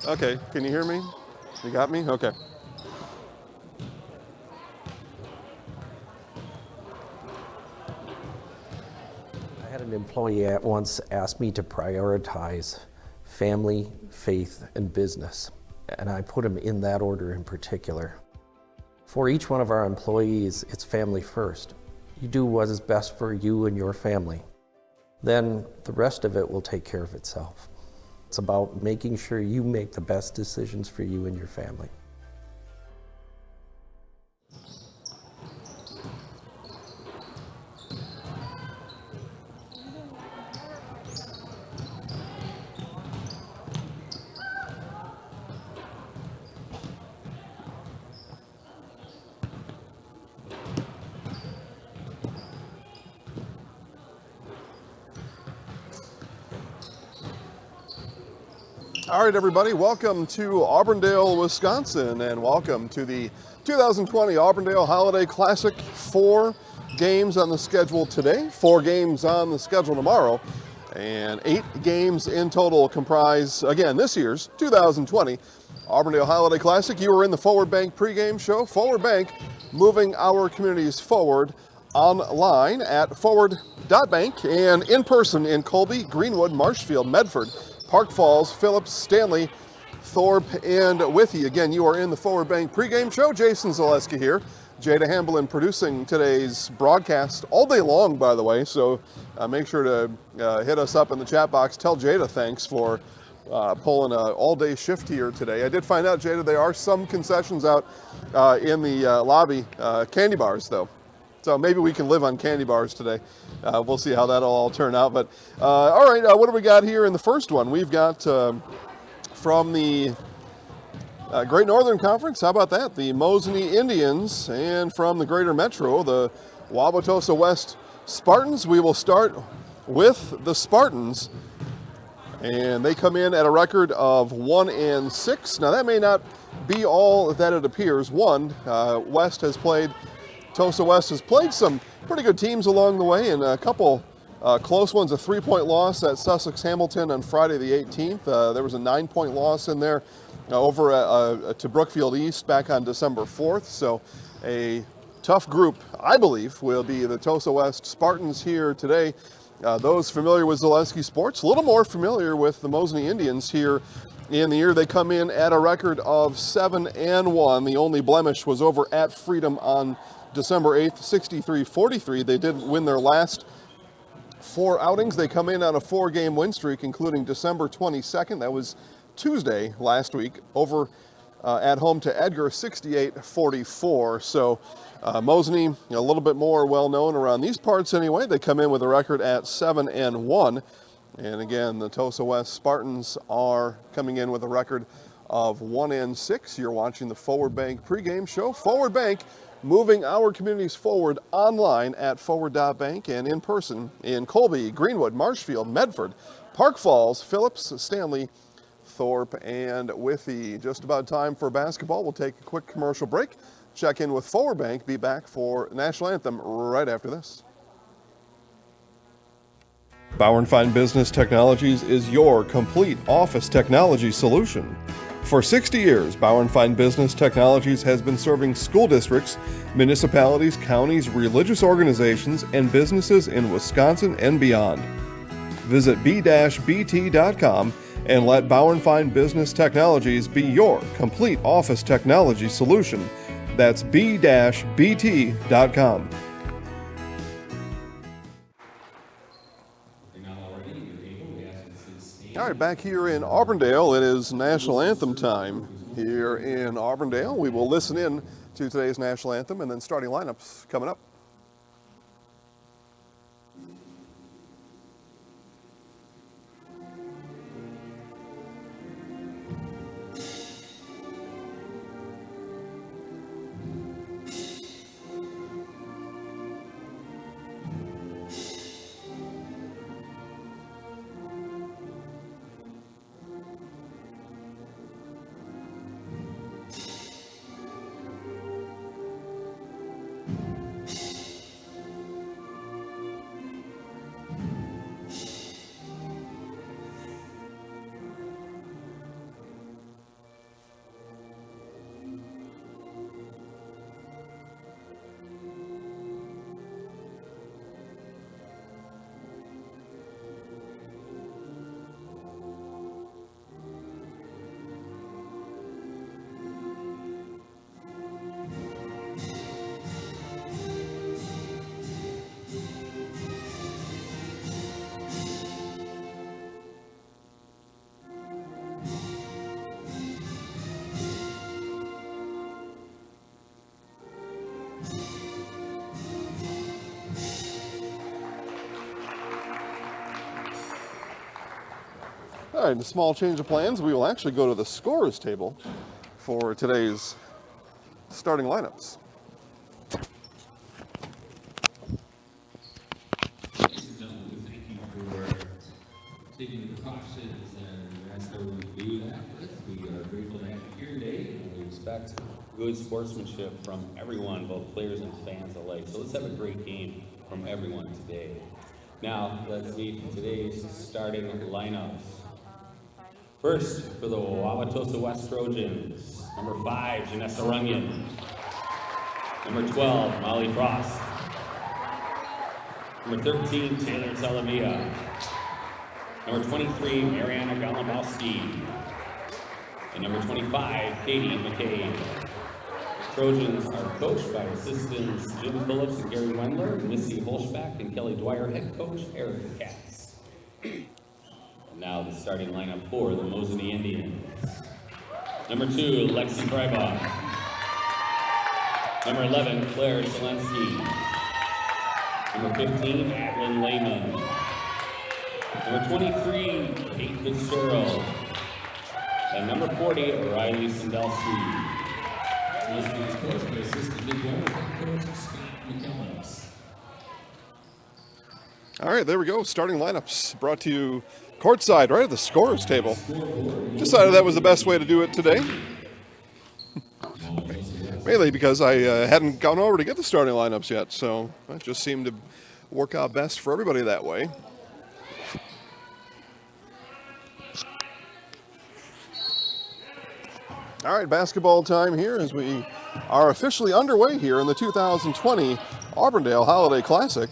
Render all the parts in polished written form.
Okay, can you hear me? You got me? Okay. I had an employee at once ask me to prioritize family, faith, and business, and I put them in that order in particular. For each one of our employees, it's family first. You do what is best for you and your family. Then the rest of it will take care of itself. It's about making sure you make the best decisions for you and your family. All right, everybody, welcome to Auburndale, Wisconsin, and welcome to the 2020 Auburndale Holiday Classic. 4 games on the schedule today, 4 games on the schedule tomorrow, and 8 games in total comprise, again, this year's 2020 Auburndale Holiday Classic. You are in the Forward Bank pregame show. Forward Bank, moving our communities forward, online at forward.bank and in person in Colby, Greenwood, Marshfield, Medford, Park Falls, Phillips, Stanley, Thorpe, and Withee. Again, you are in the Forward Bank pregame show. Jason Zaleski here. Jada Hamblin producing today's broadcast all day long, by the way, so make sure to hit us up in the chat box. Tell Jada thanks for pulling an all-day shift here today. I did find out, Jada, there are some concessions out in the lobby, candy bars, though. So maybe we can live on candy bars today. We'll see how that'll all turn out. But all right, what do we got here in the first one? We've got from the Great Northern Conference, how about that? The Mosinee Indians, and from the Greater Metro, the Wauwatosa West Spartans. We will start with the Spartans, and they come in at a record of 1-6. Now that may not be all that it appears. Tosa West has played some pretty good teams along the way, and a couple close ones. A 3-point loss at Sussex Hamilton on Friday the 18th. There was a 9-point loss in there over to Brookfield East back on December 4th. So a tough group, I believe, will be the Tosa West Spartans here today. Those familiar with Zaleski sports, a little more familiar with the Mosinee Indians here in the year. They come in at a record of 7-1. The only blemish was over at Freedom on December 8th, 63-43. They did win their last 4 outings. They come in on a 4-game win streak, including December 22nd. That was Tuesday last week, over at home to Edgar, 68-44. So Mosinee, a little bit more well-known around these parts anyway. They come in with a record at 7-1. And again, the Tosa West Spartans are coming in with a record of 1-6. You're watching the Forward Bank pregame show. Forward Bank, moving our communities forward online at forward.bank and in person in Colby, Greenwood, Marshfield, Medford, Park Falls, Phillips, Stanley, Thorpe, and Withee. Just about time for basketball. We'll take a quick commercial break, check in with Forward Bank, be back for National Anthem right after this. Bauer & Fine Business Technologies is your complete office technology solution. For 60 years, Bauer & Fine Business Technologies has been serving school districts, municipalities, counties, religious organizations, and businesses in Wisconsin and beyond. Visit b-bt.com and let Bauer & Fine Business Technologies be your complete office technology solution. That's b-bt.com. All right, back here in Auburndale, it is National Anthem time here in Auburndale. We will listen in to today's National Anthem and then starting lineups coming up. All right, a small change of plans. We will actually go to the scorers table for today's starting lineups. Ladies and gentlemen, we thank you for taking the precautions and ask that we do that. We are grateful to have you here today, and we expect good sportsmanship from everyone, both players and fans alike. So let's have a great game from everyone today. Now, let's meet today's starting lineups. First, for the Wauwatosa West Trojans, number 5, Janessa Runyon. Number 12, Molly Frost. Number 13, Taylor Salavia. Number 23, Mariana Galambowski. And number 25, Katie McCabe. Trojans are coached by assistants Jim Phillips and Gary Wendler, Missy Holschbach, and Kelly Dwyer, head coach Eric Katz. And now the starting lineup for the Mosinee Indians. Number 2, Lexi Freibaugh. Number 11, Claire Selensky. Number 15, Adlin Lehman. Number 23, Kate Fitzgerald. And number 40, Riley Sandelsky. All right, there we go. Starting lineups brought to you courtside, right at the scorers table. Decided that was the best way to do it today. Mainly because I hadn't gone over to get the starting lineups yet, so it just seemed to work out best for everybody that way. All right, basketball time here as we are officially underway here in the 2020 Auburndale Holiday Classic.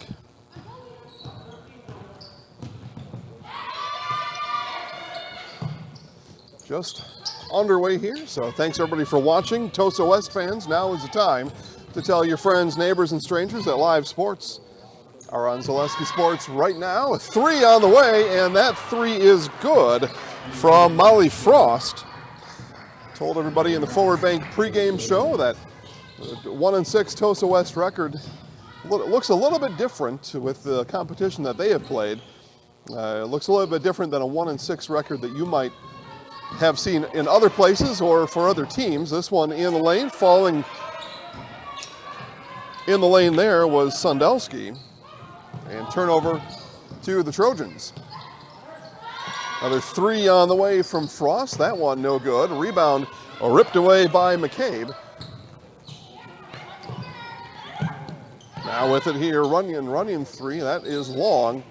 Just underway here, so thanks everybody for watching. Tosa West fans, now is the time to tell your friends, neighbors, and strangers that live sports are on Zaleski Sports right now. A 3 on the way, and that 3 is good from Molly Frost. Told everybody in the Forward Bank pregame show that 1-6 Tosa West record looks a little bit different with the competition that they have played. It looks a little bit different than a 1-6 record that you might have seen in other places or for other teams. This one in the lane, falling in the lane there was Sandelsky, and turnover to the Trojans. Another 3 on the way from Frost. That one no good. Rebound ripped away by McCabe. Now with it here, Runyon 3. That is long.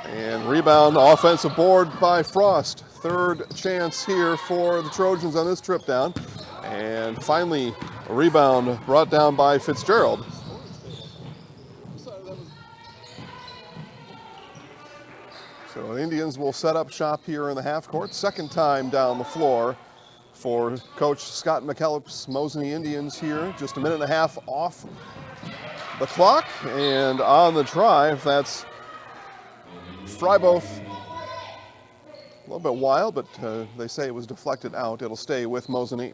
And rebound, offensive board by Frost. Third chance here for the Trojans on this trip down. And finally, a rebound brought down by Fitzgerald. So the Indians will set up shop here in the half court. Second time down the floor for Coach Scott McKellop's Mosinee Indians here. Just a minute and a half off the clock. And on the drive, that's Freibaugh. A little bit wild, but they say it was deflected out. It'll stay with Mosinee.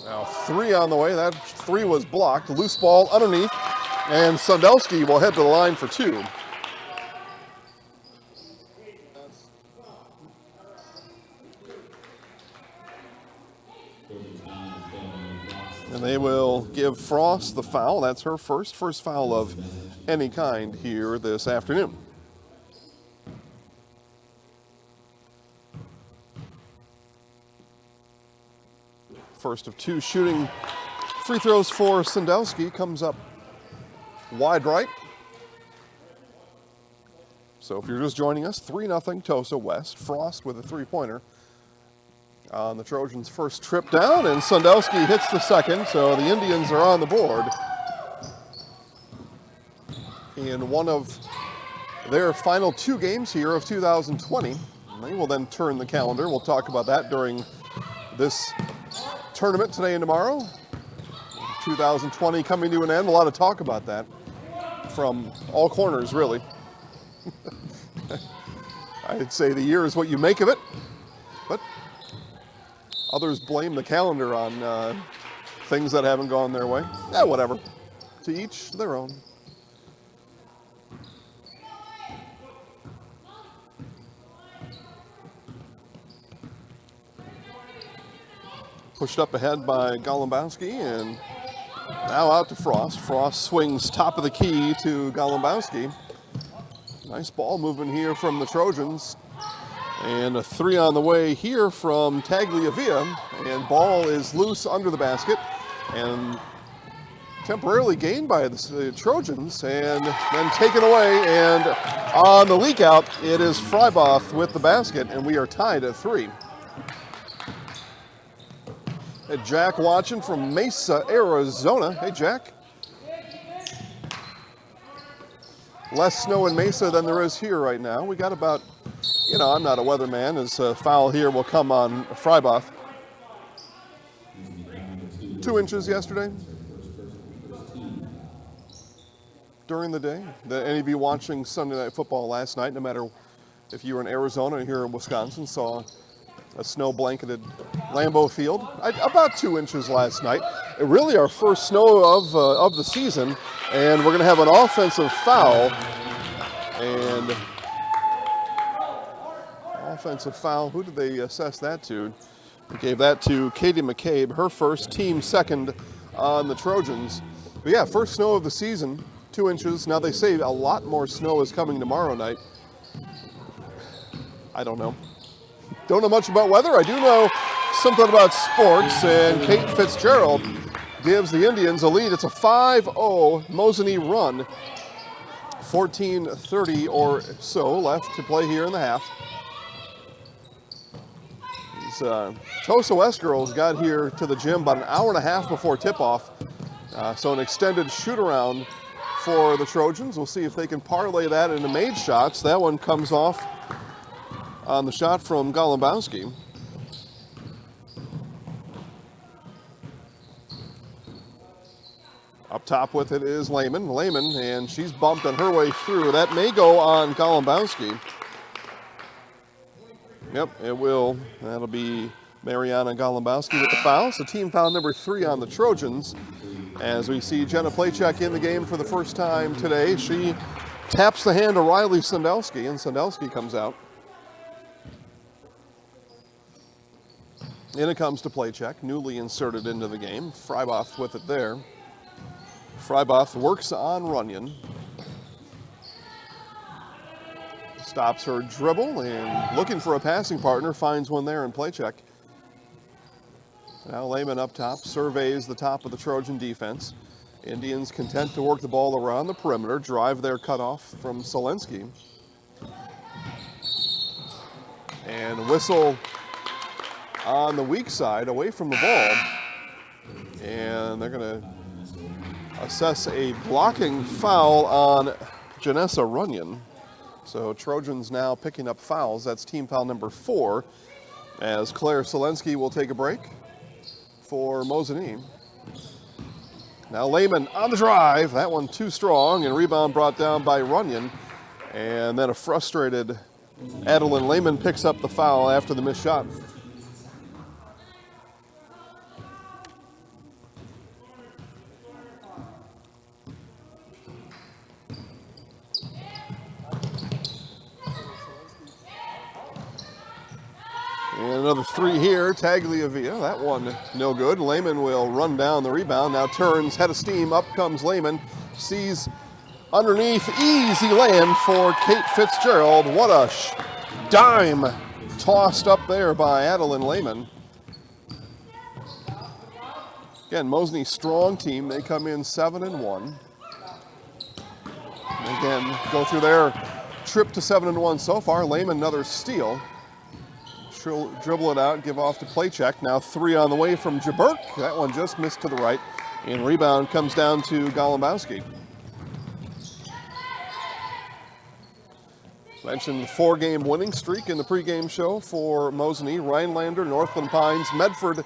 Now 3 on the way. That 3 was blocked. Loose ball underneath, and Sandelsky will head to the line for 2. And they will give Frost the foul. That's her first foul of any kind here this afternoon. First of 2 shooting free throws for Sandelsky comes up wide right. So if you're just joining us, 3-0 Tosa West. Frost with a 3-pointer on the Trojans' first trip down, and Sandelsky hits the second, so the Indians are on the board in one of their final 2 games here of 2020. They will then turn the calendar. We'll talk about that during this tournament today and tomorrow. 2020 coming to an end. A lot of talk about that from all corners, really. I'd say the year is what you make of it, but others blame the calendar on things that haven't gone their way. Yeah, whatever. To each their own. Pushed up ahead by Golumbowski, and now out to Frost. Frost swings top of the key to Golumbowski. Nice ball movement here from the Trojans. And a 3 on the way here from Tagliavia. And ball is loose under the basket and temporarily gained by the Trojans and then taken away. And on the leak out, it is Freiboth with the basket, and we are tied at 3. Jack watching from Mesa, Arizona. Hey, Jack. Less snow in Mesa than there is here right now. We got about, I'm not a weatherman, as a foul here will come on Freiboth. 2 inches yesterday during the day. Any of you watching Sunday Night Football last night, no matter if you were in Arizona or here in Wisconsin, saw a snow-blanketed Lambeau Field. About 2 inches last night. Really our first snow of the season, and we're going to have an offensive foul. And offensive foul, who did they assess that to? They gave that to Katie McCabe, her first, team second on the Trojans. But yeah, first snow of the season, 2 inches. Now they say a lot more snow is coming tomorrow night. I don't know. Don't know much about weather. I do know something about sports, and Kate Fitzgerald gives the Indians a lead. It's a 5-0 Mosinee run. 14:30 or so left to play here in the half. These Tosa West girls got here to the gym about an hour and a half before tip-off. So an extended shoot-around for the Trojans. We'll see if they can parlay that into made shots. That one comes off on the shot from Golumbowski. Up top with it is Lehman, and she's bumped on her way through. That may go on Golumbowski. Yep, it will. That'll be Mariana Golumbowski with the foul. So team foul number 3 on the Trojans. As we see Jenna Playcheck in the game for the first time today, she taps the hand of Riley Sandelski, and Sandelski comes out. In it comes to Playcheck, newly inserted into the game. Freiboth with it there. Freiboth works on Runyon. Stops her dribble and looking for a passing partner, finds one there in Playcheck. Now Lehman up top, surveys the top of the Trojan defense. Indians content to work the ball around the perimeter, drive their cutoff from Selensky. And whistle on the weak side, away from the ball. And they're going to assess a blocking foul on Janessa Runyon. So Trojans now picking up fouls. That's team foul number 4, as Claire Selensky will take a break for Mosinee. Now Lehman on the drive. That one too strong, and rebound brought down by Runyon. And then a frustrated Adeline Lehman picks up the foul after the missed shot. And another 3 here, Tagliavia. That one no good. Lehman will run down the rebound. Now turns, head of steam, up comes Lehman. Sees underneath, easy land for Kate Fitzgerald. What a dime tossed up there by Adeline Lehman. Again, Mosinee strong team. They come in 7-1. Again, go through their trip to 7-1 so far. Lehman another steal. Dribble it out, give off to Playcheck. Now 3 on the way from Jaburk. That one just missed to the right. And rebound comes down to Golumbowski. Mentioned the 4-game winning streak in the pregame show for Mosinee. Rhinelander, Northland Pines, Medford,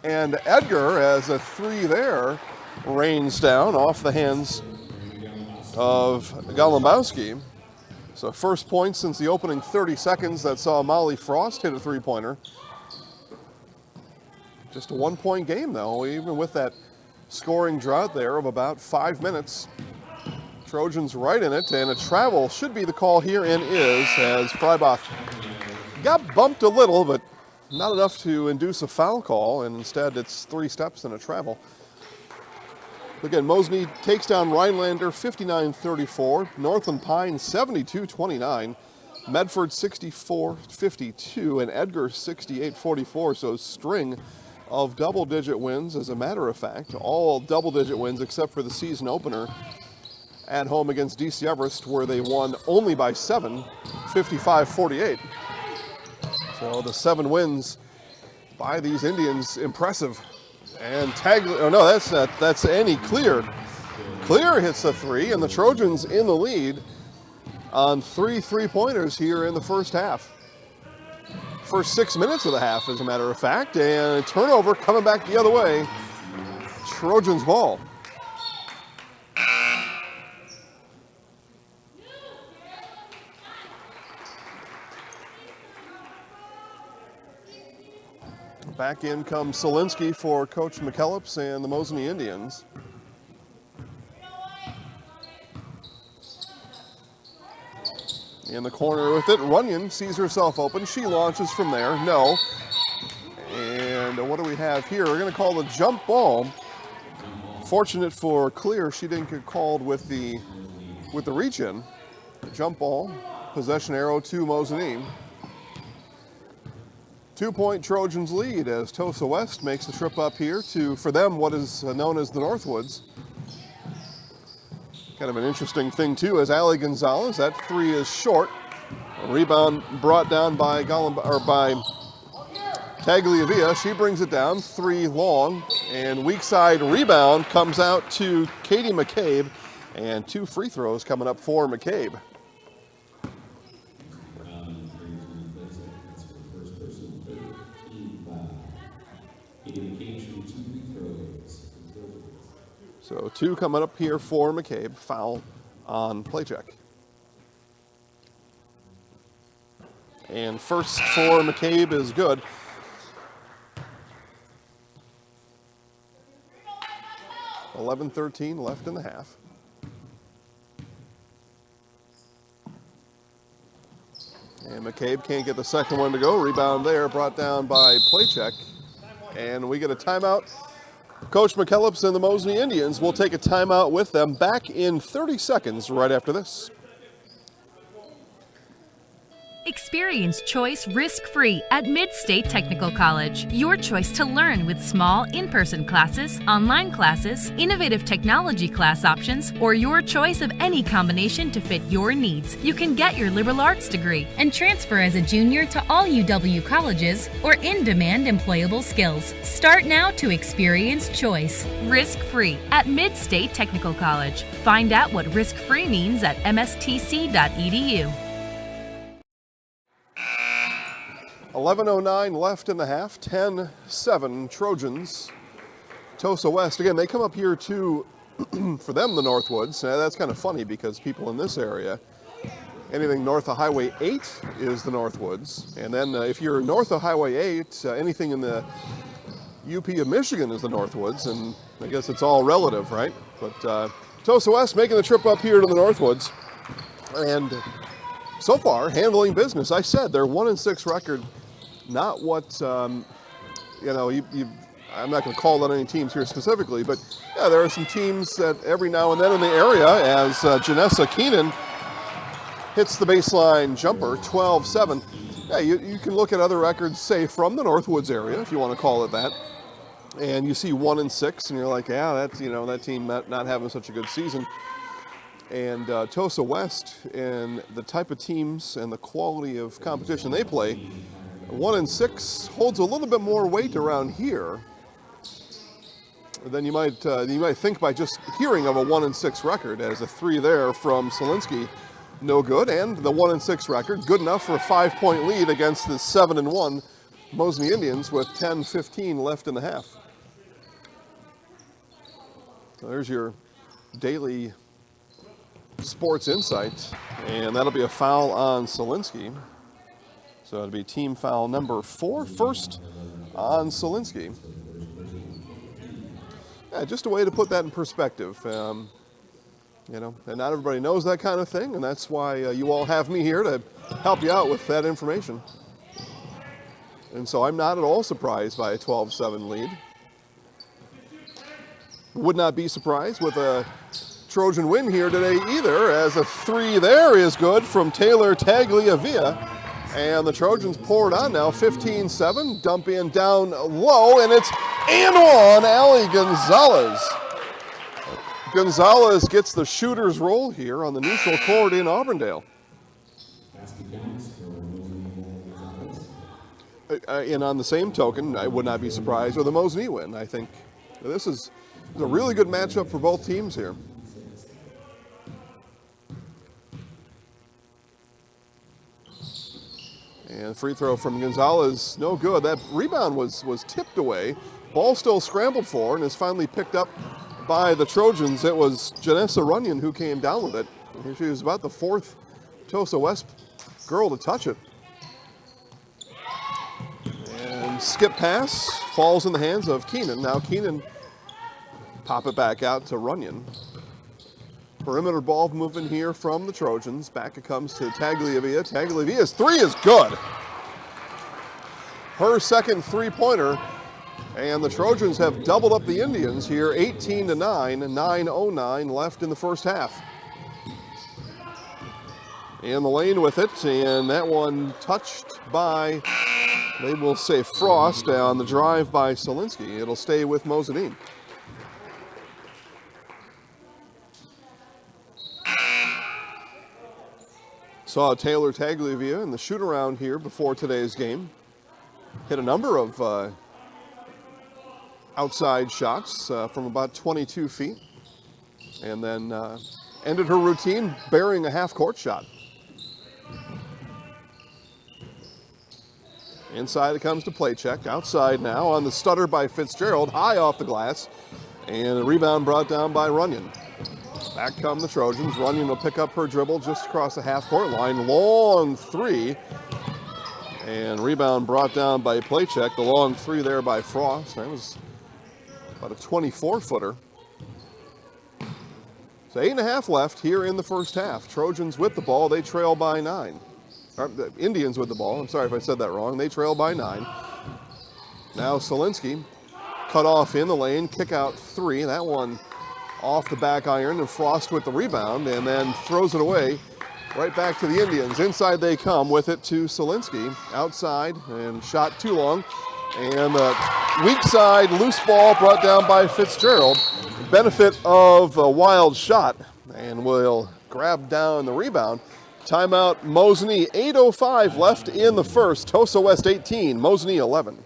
and Edgar, as a 3 there rains down off the hands of Golumbowski. So first point since the opening 30 seconds that saw Molly Frost hit a 3-pointer. Just a 1-point game though, even with that scoring drought there of about 5 minutes. Trojans right in it, and a travel should be the call here, and is, as Freibach got bumped a little, but not enough to induce a foul call, and instead it's 3 steps and a travel. Again, Mosinee takes down Rhinelander 59-34, Northland Pine 72-29, Medford 64-52, and Edgar 68-44. So string of double-digit wins, as a matter of fact, all double-digit wins except for the season opener at home against DC Everest, where they won only by 7, 55-48. So the 7 wins by these Indians, impressive. And that's Annie Clear. Clear hits a 3, and the Trojans in the lead on 3 3-pointers here in the first half. First 6 minutes of the half, as a matter of fact, and a turnover coming back the other way. Trojans ball. Back in comes Solinsky for Coach McKellips and the Mosinee Indians. In the corner with it, Runyon sees herself open. She launches from there. No. And what do we have here? We're going to call the jump ball. Fortunate for Clear, she didn't get called with the reach-in. Jump ball, possession arrow to Mosinee. 2-point Trojans lead as Tosa West makes the trip up here to, for them, what is known as the Northwoods. Kind of an interesting thing too, as Allie Gonzalez, that 3 is short. A rebound brought down by Tagliavia. She brings it down, 3 long, and weak side rebound comes out to Katie McCabe, and 2 free throws coming up for McCabe. So 2 coming up here for McCabe, foul on play check. And first for McCabe is good. .13 left in the half. And McCabe can't get the second one to go. Rebound there, brought down by play check. And we get a timeout. Coach McKellips and the Mosinee Indians will take a timeout with them. Back in 30 seconds right after this. Experience choice risk-free at Mid-State Technical College. Your choice to learn with small in-person classes, online classes, innovative technology class options, or your choice of any combination to fit your needs. You can get your liberal arts degree and transfer as a junior to all UW colleges or in-demand employable skills. Start now to experience choice risk-free at Mid-State Technical College. Find out what risk-free means at mstc.edu. 11:09 left in the half, 10-7 Trojans. Tosa West, again, they come up here to, for them, the Northwoods. Now, that's kind of funny because people in this area, anything north of Highway 8 is the Northwoods. And then if you're north of Highway 8, anything in the UP of Michigan is the Northwoods. And I guess it's all relative, right? But Tosa West making the trip up here to the Northwoods. And so far, handling business. I said their 1-6 record, not what, I'm not going to call out any teams here specifically, but yeah, there are some teams that every now and then in the area, as Janessa Keenan hits the baseline jumper, 12-7. Yeah, you can look at other records, say, from the Northwoods area, if you want to call it that, and you see 1-6, and you're like, yeah, that's, that team not having such a good season. And Tosa West and the type of teams and the quality of competition they play, 1-6 holds a little bit more weight around here than you might think by just hearing of a 1-6 record, as a 3 there from Solinsky, no good, and the 1-6 record, good enough for a 5-point lead against the 7-1 Mosinee Indians with 10:15 left in the half. So there's your daily sports insight, and that'll be a foul on Solinsky. So it'll be team foul number 4, first on Solinsky. Yeah, just a way to put that in perspective. You know, and not everybody knows that kind of thing, and that's why you all have me here to help you out with that information. And so I'm not at all surprised by a 12-7 lead. Would not be surprised with a Trojan win here today either, as a three there is good from Taylor Tagliavia. And the Trojans pour it on now, 15-7, dump in down low, and it's and one, Allie Gonzalez. Gonzalez gets the shooter's roll here on the neutral court in Auburndale. And on the same token, I would not be surprised with a Mosinee win. I think this is a really good matchup for both teams here. And free throw from Gonzalez, no good. That rebound was tipped away. Ball still scrambled for and is finally picked up by the Trojans. It was Janessa Runyon who came down with it. She was about the fourth Tosa West girl to touch it. And skip pass falls in the hands of Keenan. Now Keenan pop it back out to Runyon. Perimeter ball moving here from the Trojans. Back it comes to Tagliavia. Tagliavia's three is good. Her second three-pointer. And the Trojans have doubled up the Indians here, 18-9, 9:09 left in the first half. In the lane with it, and that one touched by, they will say Frost on the drive by Solinsky. It'll stay with Mosinee. Saw Taylor Tagliavia in the shoot-around here before today's game. Hit a number of outside shots from about 22 feet. And then ended her routine burying a half-court shot. Inside it comes to play check. Outside now on the stutter by Fitzgerald. High off the glass. And a rebound brought down by Runyon. Back come the Trojans. Runyon will pick up her dribble just across the half-court line. Long three. And rebound brought down by Playcheck. The long three there by Frost. That was about a 24-footer. So 8.5 left here in the first half. Trojans with the ball. They trail by 9. Or, the Indians with the ball. I'm sorry if I said that wrong. They trail by 9. Now Solinsky cut off in the lane. Kick out three. That one off the back iron, and Frost with the rebound, and then throws it away right back to the Indians. Inside they come with it to Solinsky. Outside, and shot too long. And weak side, loose ball brought down by Fitzgerald. Benefit of a wild shot, and will grab down the rebound. Timeout, Mosinee. 8:05 left in the first. Tosa West 18, Mosinee 11.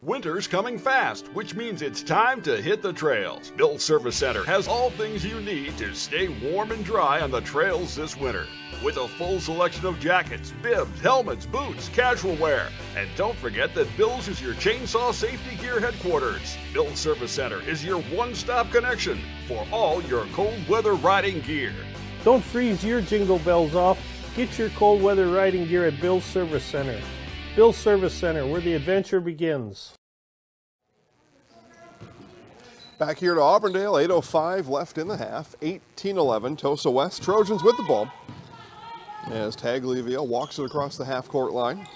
Winter's coming fast, which means it's time to hit the trails. Bill's Service Center has all things you need to stay warm and dry on the trails this winter. With a full selection of jackets, bibs, helmets, boots, casual wear. And don't forget that Bill's is your chainsaw safety gear headquarters. Bill's Service Center is your one-stop connection for all your cold weather riding gear. Don't freeze your jingle bells off. Get your cold weather riding gear at Bill's Service Center. Bill's Service Center, where the adventure begins. Back here to Auburndale, 8:05 left in the half. 18-11, Tosa West. Trojans with the ball. As Tagliavia walks it across the half-court line.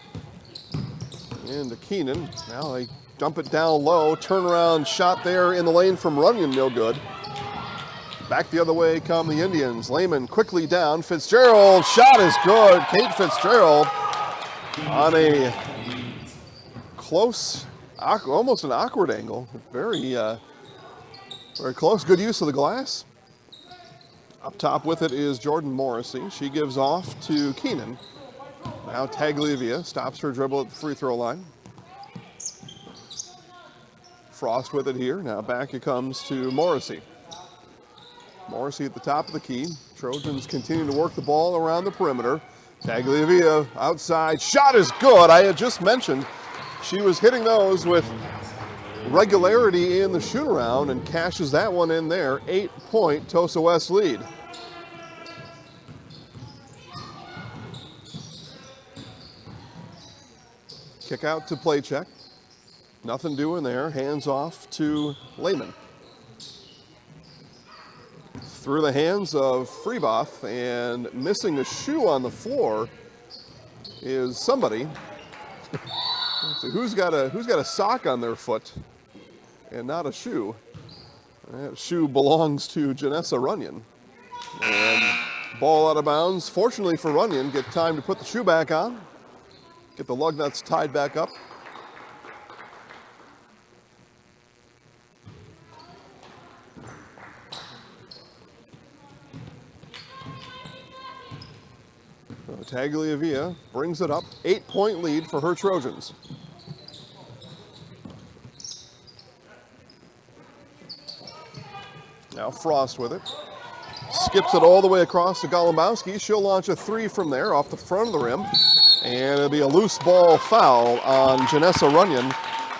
Into Keenan. Now they dump it down low. Turnaround shot there in the lane from Runyon, no good. Back the other way come the Indians. Lehman quickly down. Fitzgerald, shot is good. Kate Fitzgerald on a close, almost an awkward angle. Very close. Good use of the glass. Up top with it is Jordan Morrissey. She gives off to Keenan. Now Tagliavia stops her dribble at the free throw line. Frost with it here. Now back it comes to Morrissey. Morrissey at the top of the key. Trojans continue to work the ball around the perimeter. Tagliavia outside. Shot is good. I had just mentioned she was hitting those with regularity in the shoot-around and cashes that one in there. 8-point Tosa West lead. Kick out to play check. Nothing doing there. Hands off to Lehman. Through the hands of Freeboth, and missing a shoe on the floor is somebody. So who's got a sock on their foot and not a shoe? That shoe belongs to Janessa Runyon. And ball out of bounds. Fortunately for Runyon, get time to put the shoe back on, get the lug nuts tied back up. Tagliavia brings it up. 8-point lead for her Trojans. Now Frost with it. Skips it all the way across to Golumbowski. She'll launch a three from there off the front of the rim. And it'll be a loose ball foul on Janessa Runyon.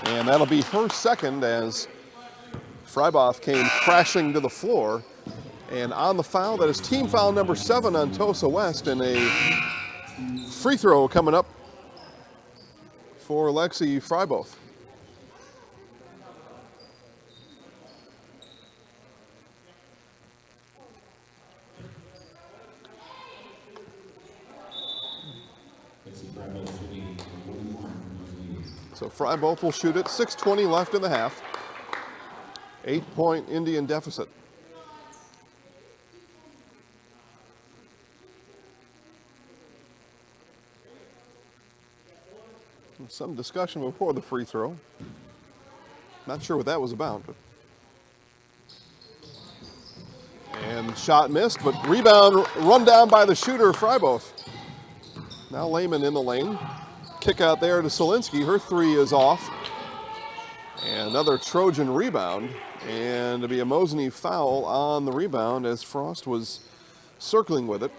And that'll be her second as Freiboth came crashing to the floor. And on the foul, that is team foul number 7 on Tosa West, and a free throw coming up for Lexi Freiboth. So Freiboth will shoot it. 6:20 left in the half. 8-point Indian deficit. Some discussion before the free throw. Not sure what that was about. And shot missed, but rebound run down by the shooter, Freiboth. Now Lehman in the lane. Kick out there to Solinsky. Her three is off. And another Trojan rebound. And to be a Mosney foul on the rebound as Frost was circling with it.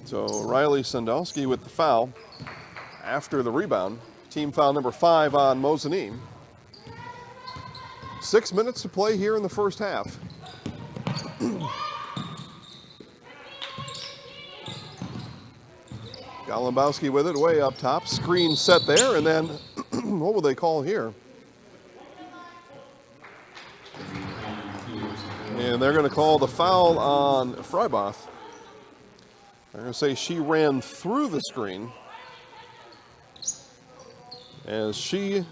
So Riley Sandowski with the foul after the rebound. Team foul number 5 on Mosinee. 6 minutes to play here in the first half. Golumbowski with it way up top. Screen set there, and then what will they call here? And they're going to call the foul on Freiboth. They're going to say she ran through the screen as she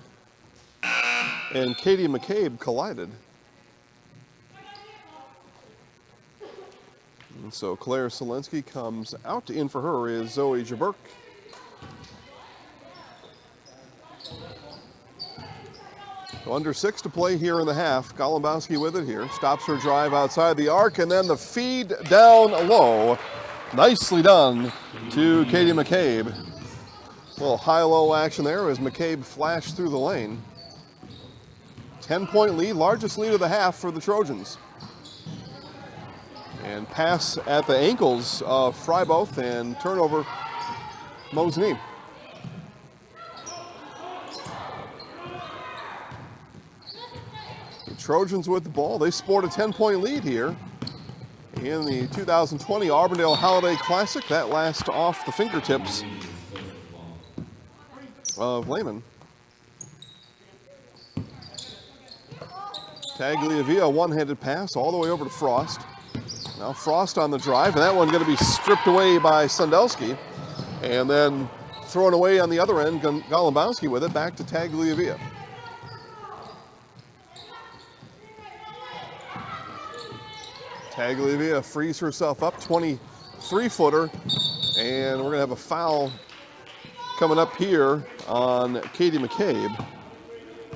and Katie McCabe collided. And so Claire Solinsky comes out. In for her is Zoe Jaburk. So under 6 to play here in the half. Golumbowski with it here. Stops her drive outside the arc, and then the feed down low. Nicely done to Katie McCabe. A little high-low action there as McCabe flashed through the lane. 10-point lead, largest lead of the half for the Trojans. And pass at the ankles of Freiboth, and turnover Mosinee. The Trojans with the ball. They sport a 10-point lead here in the 2020 Auburndale Holiday Classic. That last off the fingertips of Lehman. Tagliavia, one-handed pass all the way over to Frost. Now Frost on the drive, and that one going to be stripped away by Sandowski. And then thrown away on the other end, Golumbowski with it, back to Tagliavia. Tagliavia frees herself up, 23-footer, and we're going to have a foul coming up here on Katie McCabe.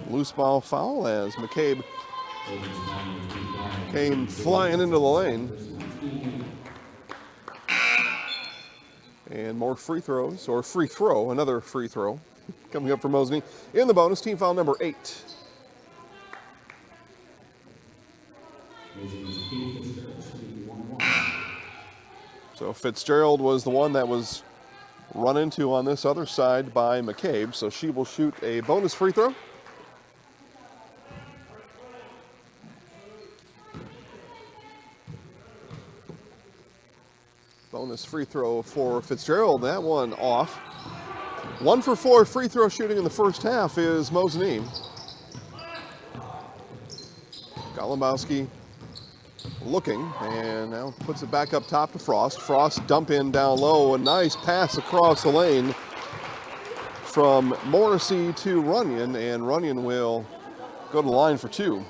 Loose ball foul as McCabe came flying into the lane. And more free throws, or free throw, another free throw coming up for Mosinee in the bonus. Team foul number 8. So Fitzgerald was the one that was run into on this other side by McCabe, so she will shoot a bonus free throw. Bonus free throw for Fitzgerald. That one off. 1 for 4 free throw shooting in the first half is Mosny. Golubowski looking, and now puts it back up top to Frost. Frost dump in down low. A nice pass across the lane from Morrissey to Runyon, and Runyon will go to the line for 2.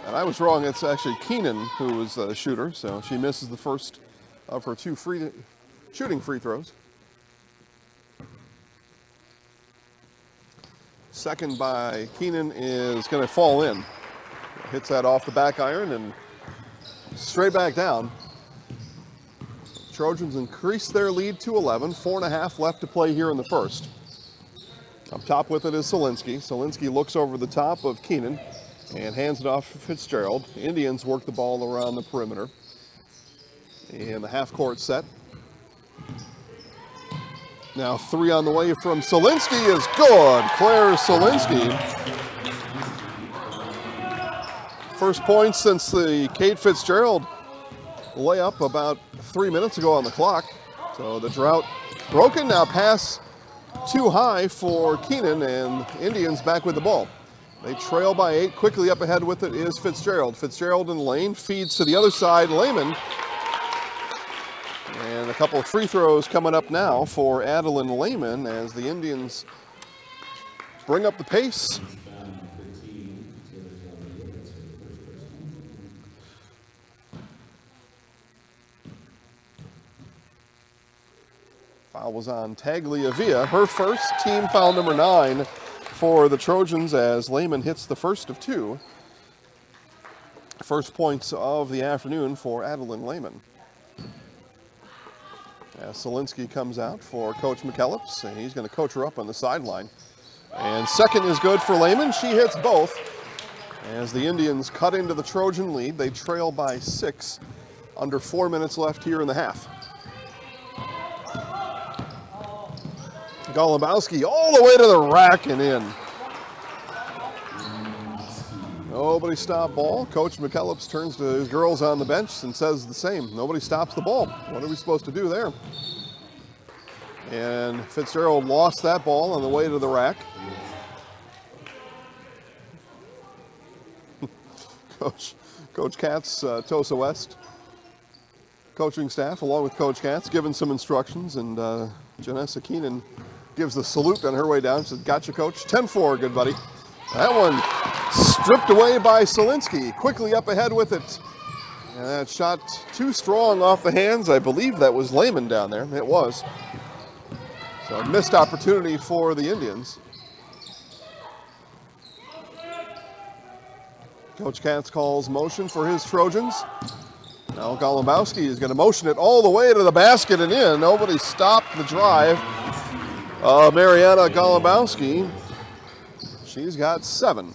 And I was wrong. It's actually Keenan who was the shooter, so she misses the first of her 2 shooting free throws. Second by Keenan is going to fall in. Hits that off the back iron and straight back down. Trojans increase their lead to 11. 4.5 left to play here in the first. Up top with it is Solinsky. Solinsky looks over the top of Keenan and hands it off to Fitzgerald. Indians work the ball around the perimeter. And the half-court set. Now 3 on the way from Solinsky is good. Claire Solinsky. First point since the Kate Fitzgerald layup about 3 minutes ago on the clock. So the drought broken. Now pass too high for Keenan, and Indians back with the ball. They trail by 8. Quickly up ahead with it is Fitzgerald. Fitzgerald in the lane, feeds to the other side, Lehman. And a couple of free throws coming up now for Adeline Lehman as the Indians bring up the pace. Foul was on Tagliavia, her first, team foul number 9 for the Trojans as Lehman hits the first of 2. First points of the afternoon for Adeline Lehman. As Solinsky comes out for Coach McKellips, and he's going to coach her up on the sideline. And second is good for Lehman. She hits both. As the Indians cut into the Trojan lead, they trail by 6. Under 4 minutes left here in the half. Golubowski all the way to the rack and in. Nobody stopped ball. Coach McKellips turns to his girls on the bench and says the same. Nobody stops the ball. What are we supposed to do there? And Fitzgerald lost that ball on the way to the rack. Coach Katz, Tosa West coaching staff, along with Coach Katz, giving some instructions, and Janessa Keenan gives the salute on her way down. She says, "Gotcha, Coach." 10-4, good buddy. That one stripped away by Solinsky. Quickly up ahead with it. And that shot too strong off the hands. I believe that was Lehman down there. It was. So a missed opportunity for the Indians. Coach Katz calls motion for his Trojans. Now Golubowski is going to motion it all the way to the basket and in. Nobody stopped the drive. Mariana Golubowski. She's got 7.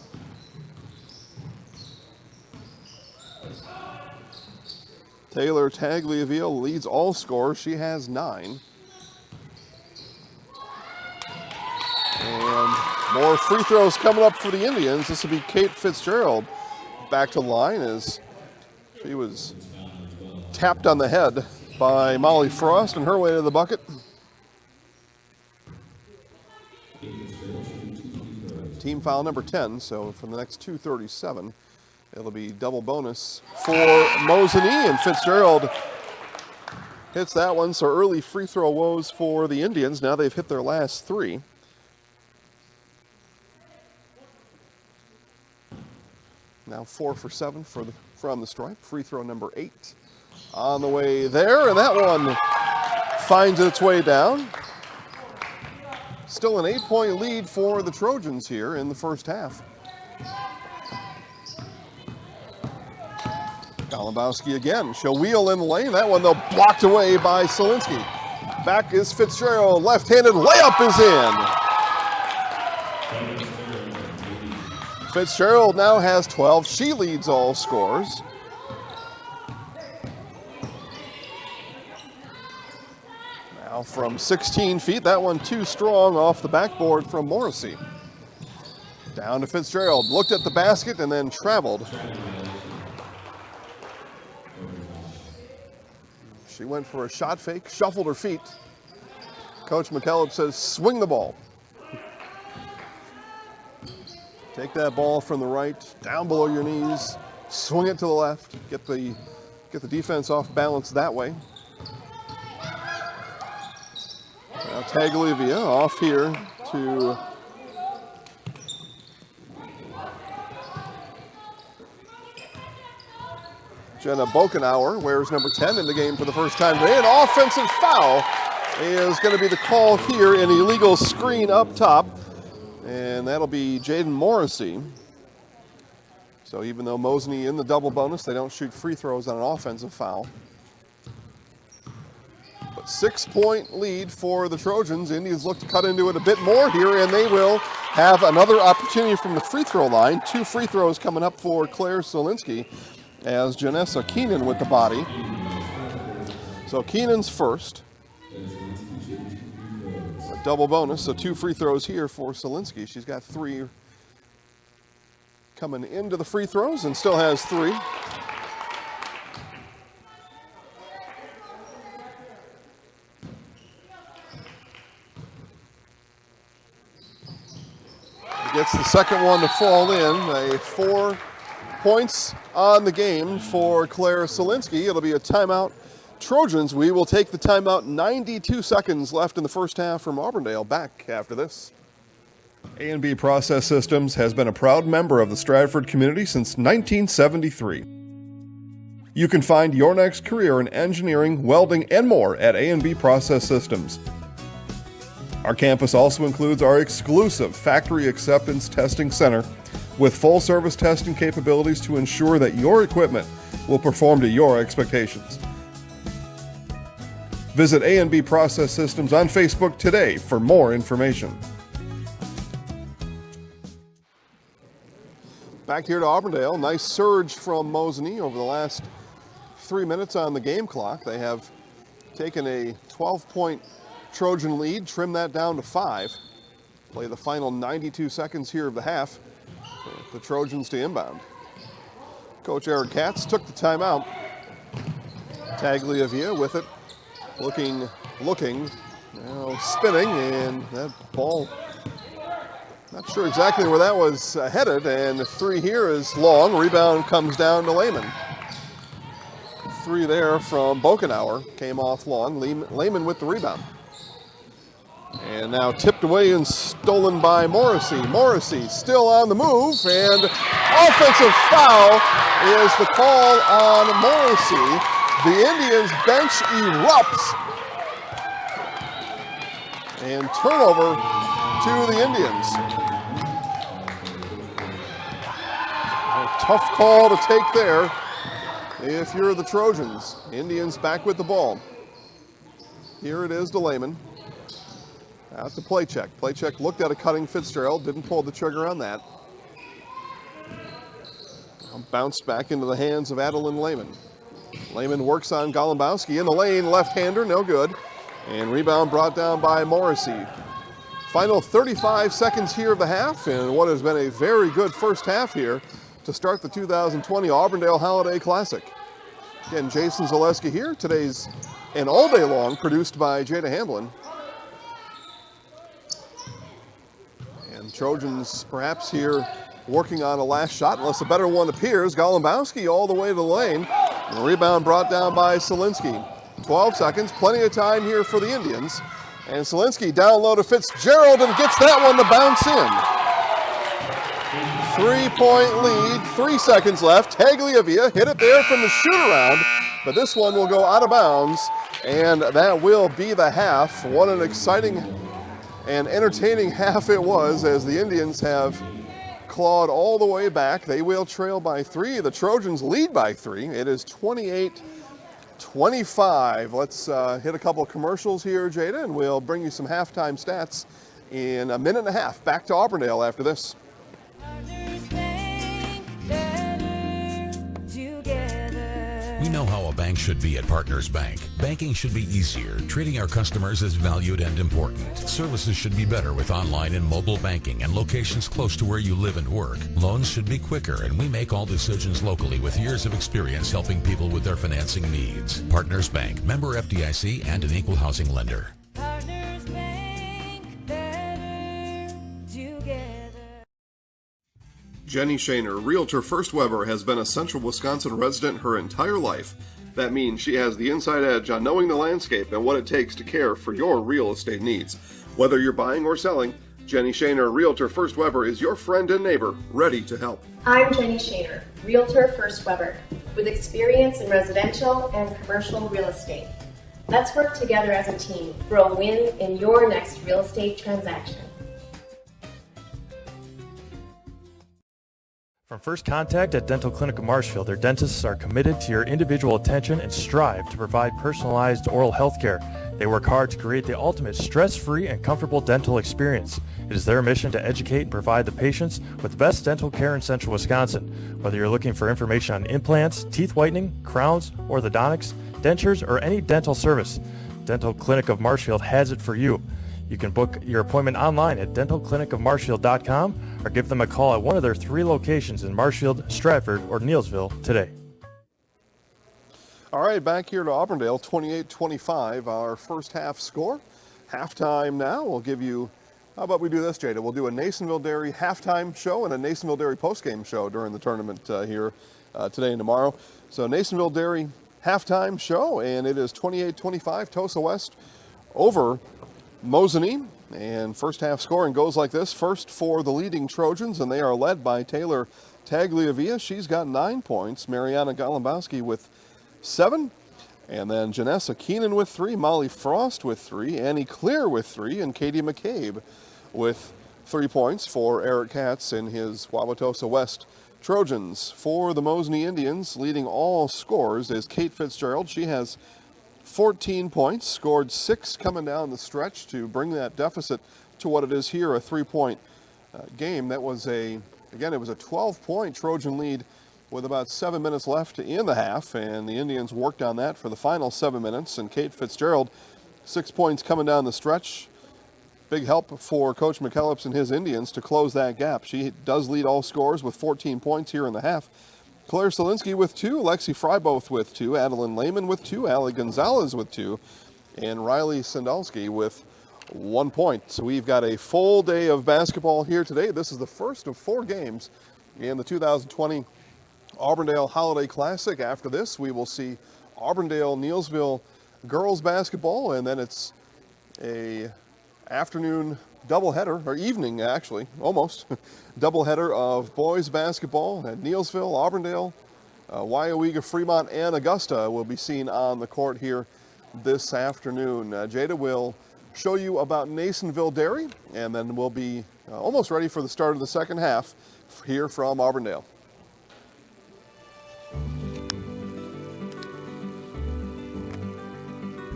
Taylor Tagliavia leads all scorers. She has 9. And more free throws coming up for the Indians. This will be Kate Fitzgerald back to the line as she was tapped on the head by Molly Frost on her way to the bucket. Team foul number 10, so for the next 2:37, it'll be double bonus for Mosany, and Fitzgerald hits that one, so early free throw woes for the Indians. Now they've hit their last 3. Now 4 for 7 from the stripe. Free throw number 8 on the way there, and that one finds its way down. Still an 8-point lead for the Trojans here in the first half. Golubowski again. She'll wheel in the lane. That one, though, blocked away by Solinsky. Back is Fitzgerald. Left-handed layup is in. Fitzgerald now has 12. She leads all scorers. Now from 16 feet, that one too strong off the backboard from Morrissey. Down to Fitzgerald, looked at the basket and then traveled. She went for a shot fake, shuffled her feet. Coach McKellop says, swing the ball. Take that ball from the right, down below your knees, swing it to the left, get the defense off balance that way. Now Tagliavia off here to Jenna Bokenauer, wears number 10 in the game for the first time today. An offensive foul is going to be the call here, an illegal screen up top. And that'll be Jaden Morrissey. So even though Mosney in the double bonus, they don't shoot free throws on an offensive foul. But 6-point lead for the Trojans. Indians look to cut into it a bit more here, and they will have another opportunity from the free throw line. 2 free throws coming up for Claire Solinsky as Janessa Keenan with the body. So Keenan's first. A double bonus, so 2 free throws here for Solinsky. She's got 3 coming into the free throws and still has 3. Gets the second one to fall in. 4 points on the game for Claire Solinsky. It'll be a timeout. Trojans, we will take the timeout. 92 seconds left in the first half from Auburndale. Back after this. A&B Process Systems has been a proud member of the Stratford community since 1973. You can find your next career in engineering, welding, and more at A&B Process Systems. Our campus also includes our exclusive Factory Acceptance Testing Center with full-service testing capabilities to ensure that your equipment will perform to your expectations. Visit A&B Process Systems on Facebook today for more information. Back here to Auburndale. Nice surge from Mosney over the last 3 minutes on the game clock. They have taken a 12-point Trojan lead, trim that down to 5. Play the final 92 seconds here of the half. The Trojans to inbound. Coach Eric Katz took the timeout. Tagliavia with it. Looking, now spinning, and that ball, not sure exactly where that was headed, and the 3 here is long. Rebound comes down to Lehman. 3 there from Bokenauer, came off long. Lehman with the rebound. And now tipped away and stolen by Morrissey. Morrissey still on the move, and offensive foul is the call on Morrissey. The Indians bench erupts. And turnover to the Indians. A tough call to take there if you're the Trojans. Indians back with the ball. Here it is to Lehman. Out to Playcheck. Playcheck looked at a cutting Fitzgerald, didn't pull the trigger on that. Bounced back into the hands of Adeline Lehman. Lehman works on Golumbowski in the lane, left-hander, no good. And rebound brought down by Morrissey. Final 35 seconds here of the half, and what has been a very good first half here to start the 2020 Auburndale Holiday Classic. Again, Jason Zaleski here. Today's an all day long produced by Jada Hamblin. And Trojans perhaps here working on a last shot, unless a better one appears. Golumbowski all the way to the lane. And the rebound brought down by Solinsky. 12 seconds, plenty of time here for the Indians. And Solinsky down low to Fitzgerald and gets that one to bounce in. 3-point lead, 3 seconds left. Tagliavia hit it there from the shoot-around, but this one will go out of bounds, and that will be the half. What an exciting and entertaining half it was, as the Indians have clawed all the way back. They will trail by 3. The Trojans lead by 3. It is 28-25. Let's hit a couple of commercials here, Jada, and we'll bring you some halftime stats in a minute and a half. Back to Auburndale after this. We know know how a bank should be at Partners Bank. Banking should be easier, treating our customers as valued and important. Services should be better with online and mobile banking and locations close to where you live and work. Loans should be quicker, and we make all decisions locally with years of experience helping people with their financing needs. Partners Bank, member FDIC, and an equal housing lender. Partners Bank, better together. Jenny Shaner, Realtor First Weber, has been a Central Wisconsin resident her entire life. That means she has the inside edge on knowing the landscape and what it takes to care for your real estate needs. Whether you're buying or selling, Jenny Shaner, Realtor First Weber, is your friend and neighbor, ready to help. I'm Jenny Shaner, Realtor First Weber, with experience in residential and commercial real estate. Let's work together as a team for a win in your next real estate transaction. From first contact at Dental Clinic of Marshfield, their dentists are committed to your individual attention and strive to provide personalized oral health care. They work hard to create the ultimate stress-free and comfortable dental experience. It is their mission to educate and provide the patients with the best dental care in Central Wisconsin. Whether you're looking for information on implants, teeth whitening, crowns, orthodontics, dentures, or any dental service, Dental Clinic of Marshfield has it for you. You can book your appointment online at dentalclinicofmarshfield.com or give them a call at one of their 3 locations in Marshfield, Stratford, or Neillsville today. All right, back here to Auburndale, 28-25, our first half score. Halftime now. We'll give you, how about we do this, Jada? We'll do a Nasonville Dairy halftime show and a Nasonville Dairy postgame show during the tournament here today and tomorrow. So Nasonville Dairy halftime show, and it is 28-25, Tosa West over Mosinee, and first half scoring goes like this. First for the leading Trojans, and they are led by Taylor Tagliavia. She's got 9 points. Mariana Golombowski with 7. And then Janessa Keenan with 3. Molly Frost with 3. Annie Clear with 3. And Katie McCabe with 3 points for Eric Katz and his Wauwatosa West Trojans. For the Mosinee Indians, leading all scores is Kate Fitzgerald. She has 14 points, scored 6 coming down the stretch to bring that deficit to what it is here, a 3-point game. That was it was a 12-point Trojan lead with about 7 minutes left in the half, and the Indians worked on that for the final 7 minutes, and Kate Fitzgerald, 6 points coming down the stretch. Big help for Coach McKellips and his Indians to close that gap. She does lead all scores with 14 points here in the half. Claire Solinsky with 2, Lexi Fryboth with 2, Adeline Lehman with 2, Allie Gonzalez with 2, and Riley Sandalski with 1 point. So we've got a full day of basketball here today. This is the first of 4 games in the 2020 Auburndale Holiday Classic. After this, we will see Auburndale-Neillsville girls basketball, and then it's a afternoon doubleheader, or evening actually, almost, doubleheader of boys basketball at Neillsville, Auburndale, WIAA, Fremont, and Augusta will be seen on the court here this afternoon. Jada will show you about Nasonville Dairy, and then we'll be almost ready for the start of the second half here from Auburndale.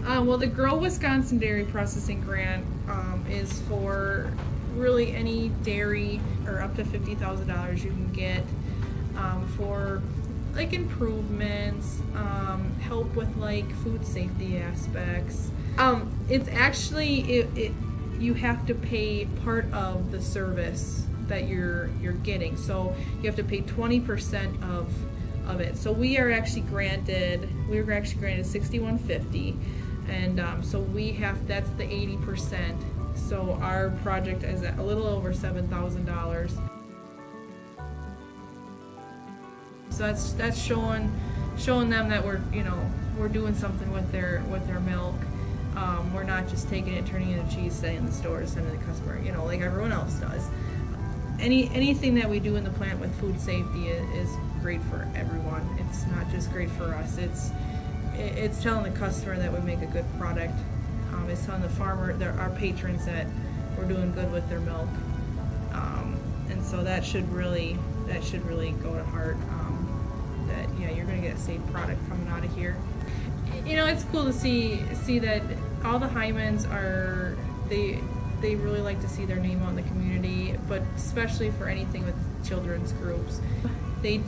Well, the Grow Wisconsin Dairy Processing Grant is for really any dairy, or up to $50,000 you can get for like improvements, help with like food safety aspects. It's actually you have to pay part of the service that you're getting, so you have to pay 20% of it. So we were actually granted $6,150. And so that's the 80%. So our project is at a little over $7,000. So that's showing them that we're doing something with their milk. We're not just taking it, turning it into cheese, setting in the stores, sending it to the customer, like everyone else does. Anything that we do in the plant with food safety is great for everyone. It's not just great for us. It's telling the customer that we make a good product. It's telling the farmer, our patrons, that we're doing good with their milk. And so that should really go to heart. That you're going to get a safe product coming out of here. It's cool to see that all the Hymans are they really like to see their name out in the community, but especially for anything with children's groups. They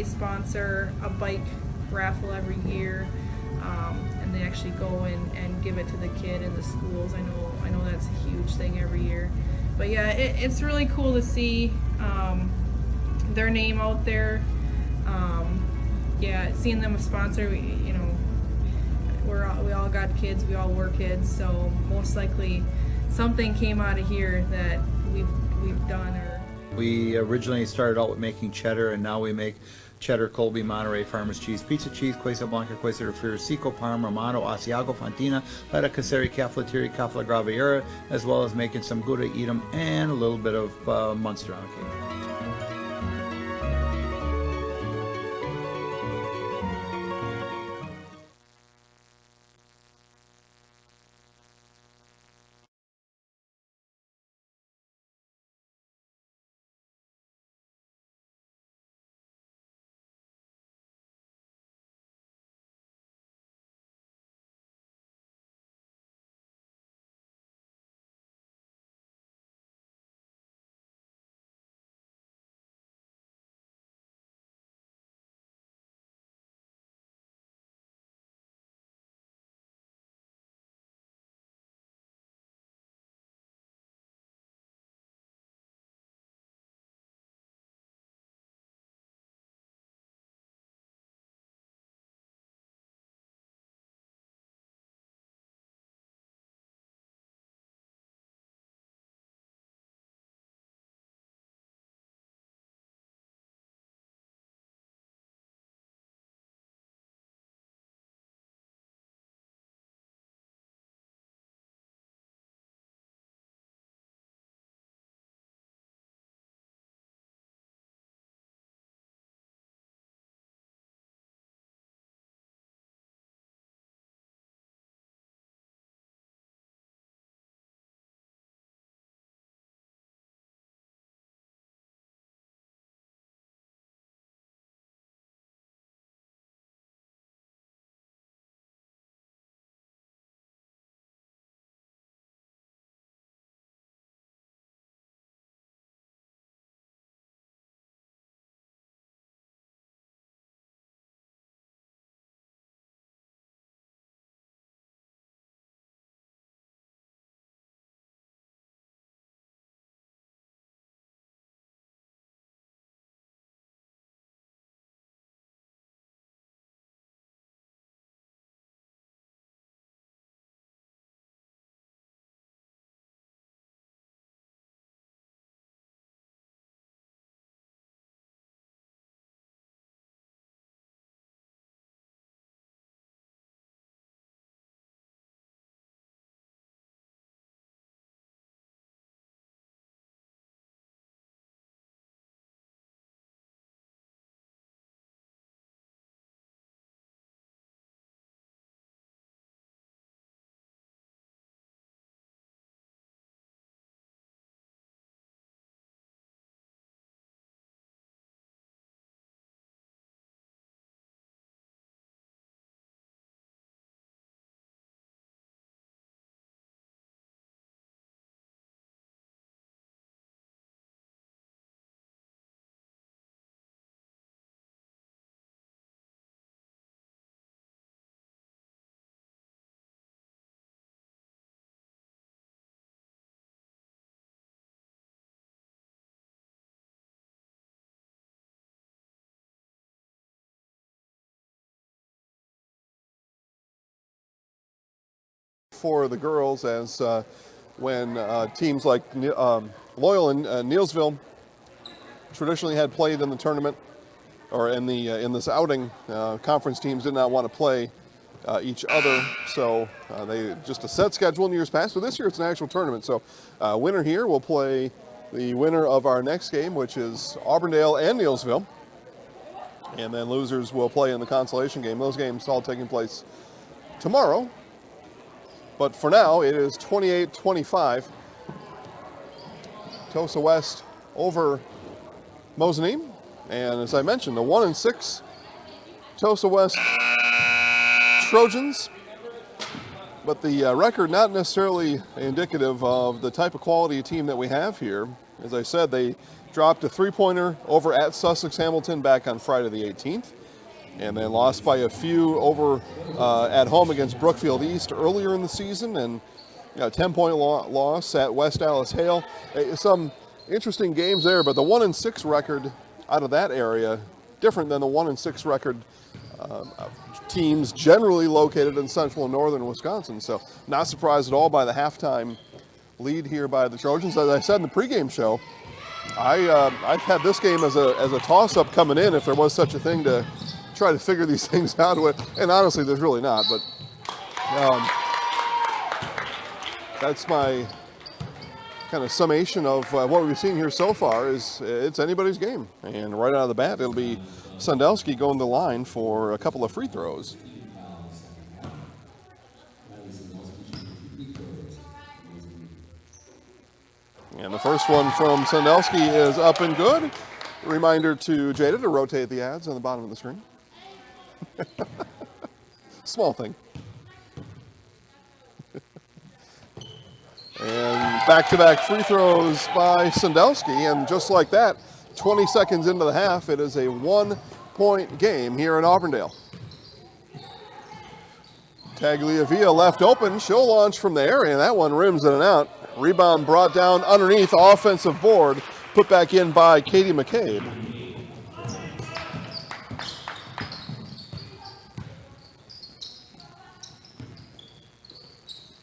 sponsor a bike raffle every year, and they actually go and give it to the kid in the schools. I know that's a huge thing every year. But yeah, it's really cool to see their name out there. Yeah, seeing them a sponsor, you know, we all got kids, we all were kids, so most likely something came out of here that we've done. Or we originally started out with making cheddar, and now we make cheddar, Colby, Monterey, Farmers cheese, pizza cheese, Quesa Blanca, Quesa de Fiericico, Parma, Romano, Asiago, Fontina, Feta Caseri, Caflateri, Cafla Graviera, as well as making some Gouda Edam and a little bit of Munster on cake. For the girls, as when teams like Loyal and Neilsville traditionally had played in the tournament or in this outing, conference teams did not want to play each other, so they just a set schedule in years past. So this year it's an actual tournament. So winner here will play the winner of our next game, which is Auburndale and Neilsville, and then losers will play in the consolation game. Those games all taking place tomorrow. But for now, it is 28-25. Tosa West over Mosinee. And as I mentioned, the 1-6 Tosa West Trojans. But the record not necessarily indicative of the type of quality team that we have here. As I said, they dropped a three-pointer over at Sussex Hamilton back on Friday the 18th. and then lost by a few over at home against Brookfield East earlier in the season, and 10-point loss at West Dallas Hale. Some interesting games there, but the 1-6 record out of that area, different than the 1-6 record teams generally located in central and northern Wisconsin. So not surprised at all by the halftime lead here by the Trojans. As I said in the pregame show, I had this game as a toss-up coming in, if there was such a thing, to try to figure these things out with. And honestly, there's really not. But that's my kind of summation of what we've seen here so far. Is it's anybody's game, and right out of the bat, it'll be Sandelsky going to the line for a couple of free throws. And the first one from Sandelsky is up and good. Reminder to Jada to rotate the ads on the bottom of the screen. Small thing. And back-to-back free throws by Sandelsky, and just like that, 20 seconds into the half, it is a 1-point game here in Auburndale. Tagliavia left open, she'll launch from there, and that one rims in and out. Rebound brought down underneath, offensive board, put back in by Katie McCabe.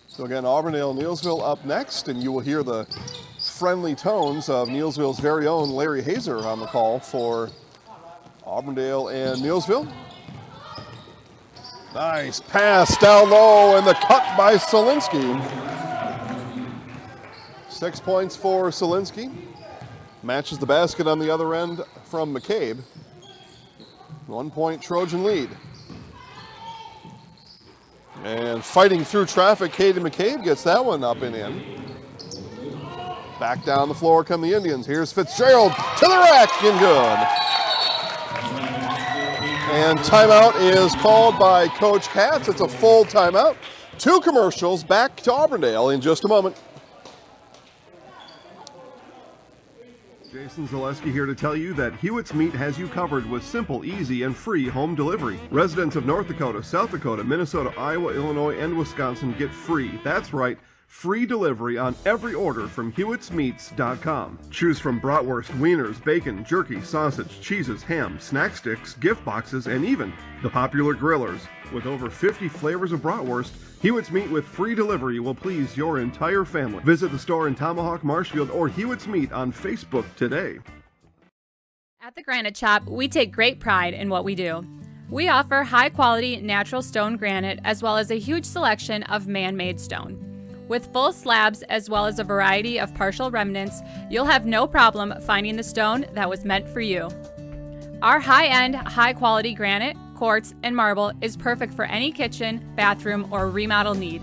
So again, Auburndale-Neillsville up next, and you will hear the friendly tones of Neillsville's very own Larry Hazer on the call for Auburndale and Neillsville. Nice pass down low, and the cut by Solinsky. 6 points for Solinsky. Matches the basket on the other end from McCabe. 1-point Trojan lead. And fighting through traffic, Katie McCabe gets that one up and in. Back down the floor come the Indians. Here's Fitzgerald to the rack and good. And timeout is called by Coach Katz. It's a full timeout. 2 commercials, back to Auburndale in just a moment. Jason Zaleski here to tell you that Hewitt's Meat has you covered with simple, easy, and free home delivery. Residents of North Dakota, South Dakota, Minnesota, Iowa, Illinois, and Wisconsin get free. That's right, free delivery on every order from Hewitt'sMeats.com. Choose from bratwurst, wieners, bacon, jerky, sausage, cheeses, ham, snack sticks, gift boxes, and even the popular grillers. With over 50 flavors of bratwurst, Hewitt's Meat with free delivery will please your entire family. Visit the store in Tomahawk, Marshfield, or Hewitt's Meat on Facebook today. At the Granite Shop, we take great pride in what we do. We offer high-quality natural stone granite as well as a huge selection of man-made stone. With full slabs as well as a variety of partial remnants, you'll have no problem finding the stone that was meant for you. Our high-end, high-quality granite, quartz, and marble is perfect for any kitchen, bathroom, or remodel need.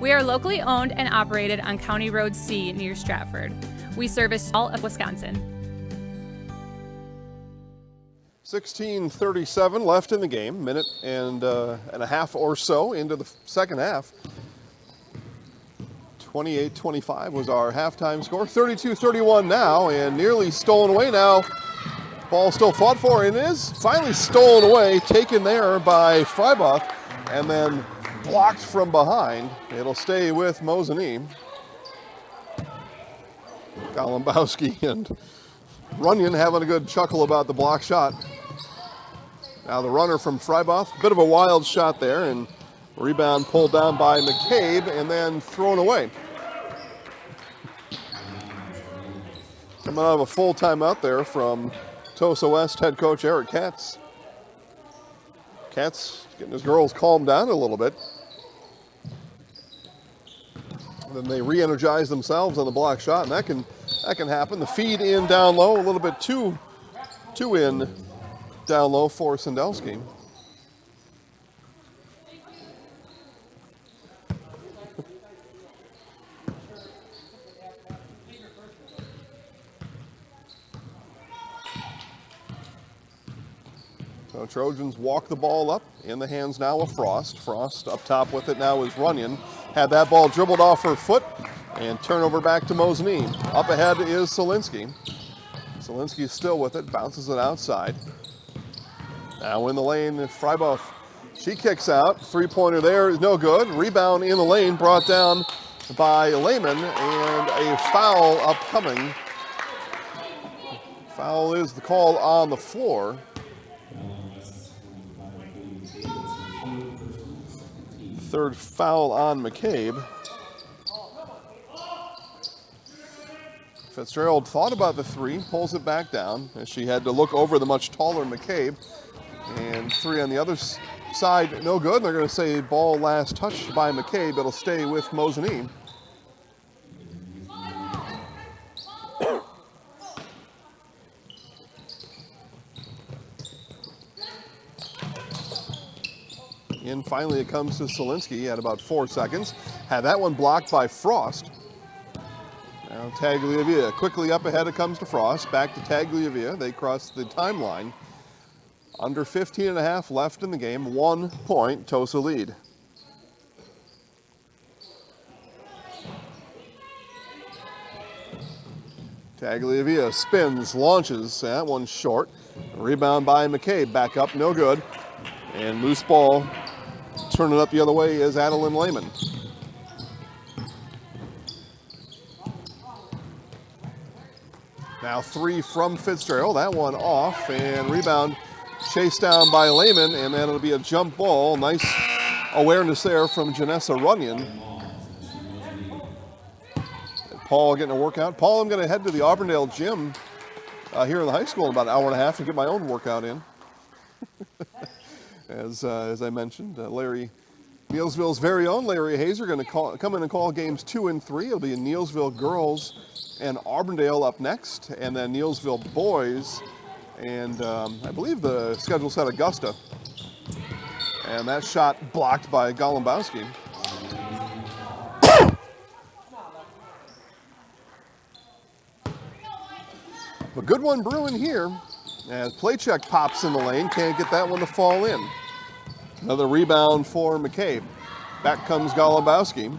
We are locally owned and operated on County Road C near Stratford. We service all of Wisconsin. 16:37 left in the game, minute and a half or so into the second half. 28-25 was our halftime score. 32-31 now, and nearly stolen away now. Ball still fought for, and it is finally stolen away, taken there by Freibuth, and then blocked from behind. It'll stay with Mozini. Golombowski and Runyon having a good chuckle about the block shot. Now the runner from Freibuth, bit of a wild shot there, and rebound pulled down by McCabe and then thrown away. Coming out of a full timeout there from Tosa West head coach Eric Katz. Katz getting his girls calmed down a little bit. Then they re-energize themselves on the block shot, and that can happen. The feed in down low, a little bit too in down low for Sandelsky. So Trojans walk the ball up in the hands now of Frost. Frost up top with it now is Runyon. Had that ball dribbled off her foot and turnover back to Mosny. Up ahead is Solinsky. Solinsky still with it, bounces it outside. Now in the lane, Freiboth, she kicks out. Three-pointer there is no good. Rebound in the lane brought down by Lehman, and a foul upcoming. Foul is the call on the floor. Third foul on McCabe. Fitzgerald thought about the three, pulls it back down as she had to look over the much taller McCabe. And three on the other side, no good. They're going to say ball last touched by McCabe. It'll stay with Mosinee. And finally it comes to Solinsky at about 4 seconds. Had that one blocked by Frost. Now Tagliavia quickly up ahead. It comes to Frost. Back to Tagliavia. They cross the timeline. Under 15 and a half left in the game. 1 point, Tosa lead. Tagliavia spins, launches. That one's short. Rebound by McCabe. Back up, no good. And loose ball turning up the other way is Adeline Lehman. Now three from Fitzgerald. That one off, and rebound chased down by Lehman, and then it'll be a jump ball. Nice awareness there from Janessa Runyon. Paul getting a workout. Paul, I'm going to head to the Auburndale gym here in the high school in about an hour and a half and get my own workout in. As I mentioned, Larry, Neilsville's very own Larry Hazer, going to come in and call games 2 and 3. It'll be Neilsville girls and Auburndale up next, and then Neilsville boys, and I believe the schedule said Augusta. And that shot blocked by Golumbowski. A good one brewing here. As Playcheck pops in the lane, can't get that one to fall in. Another rebound for McCabe. Back comes Golumbowski.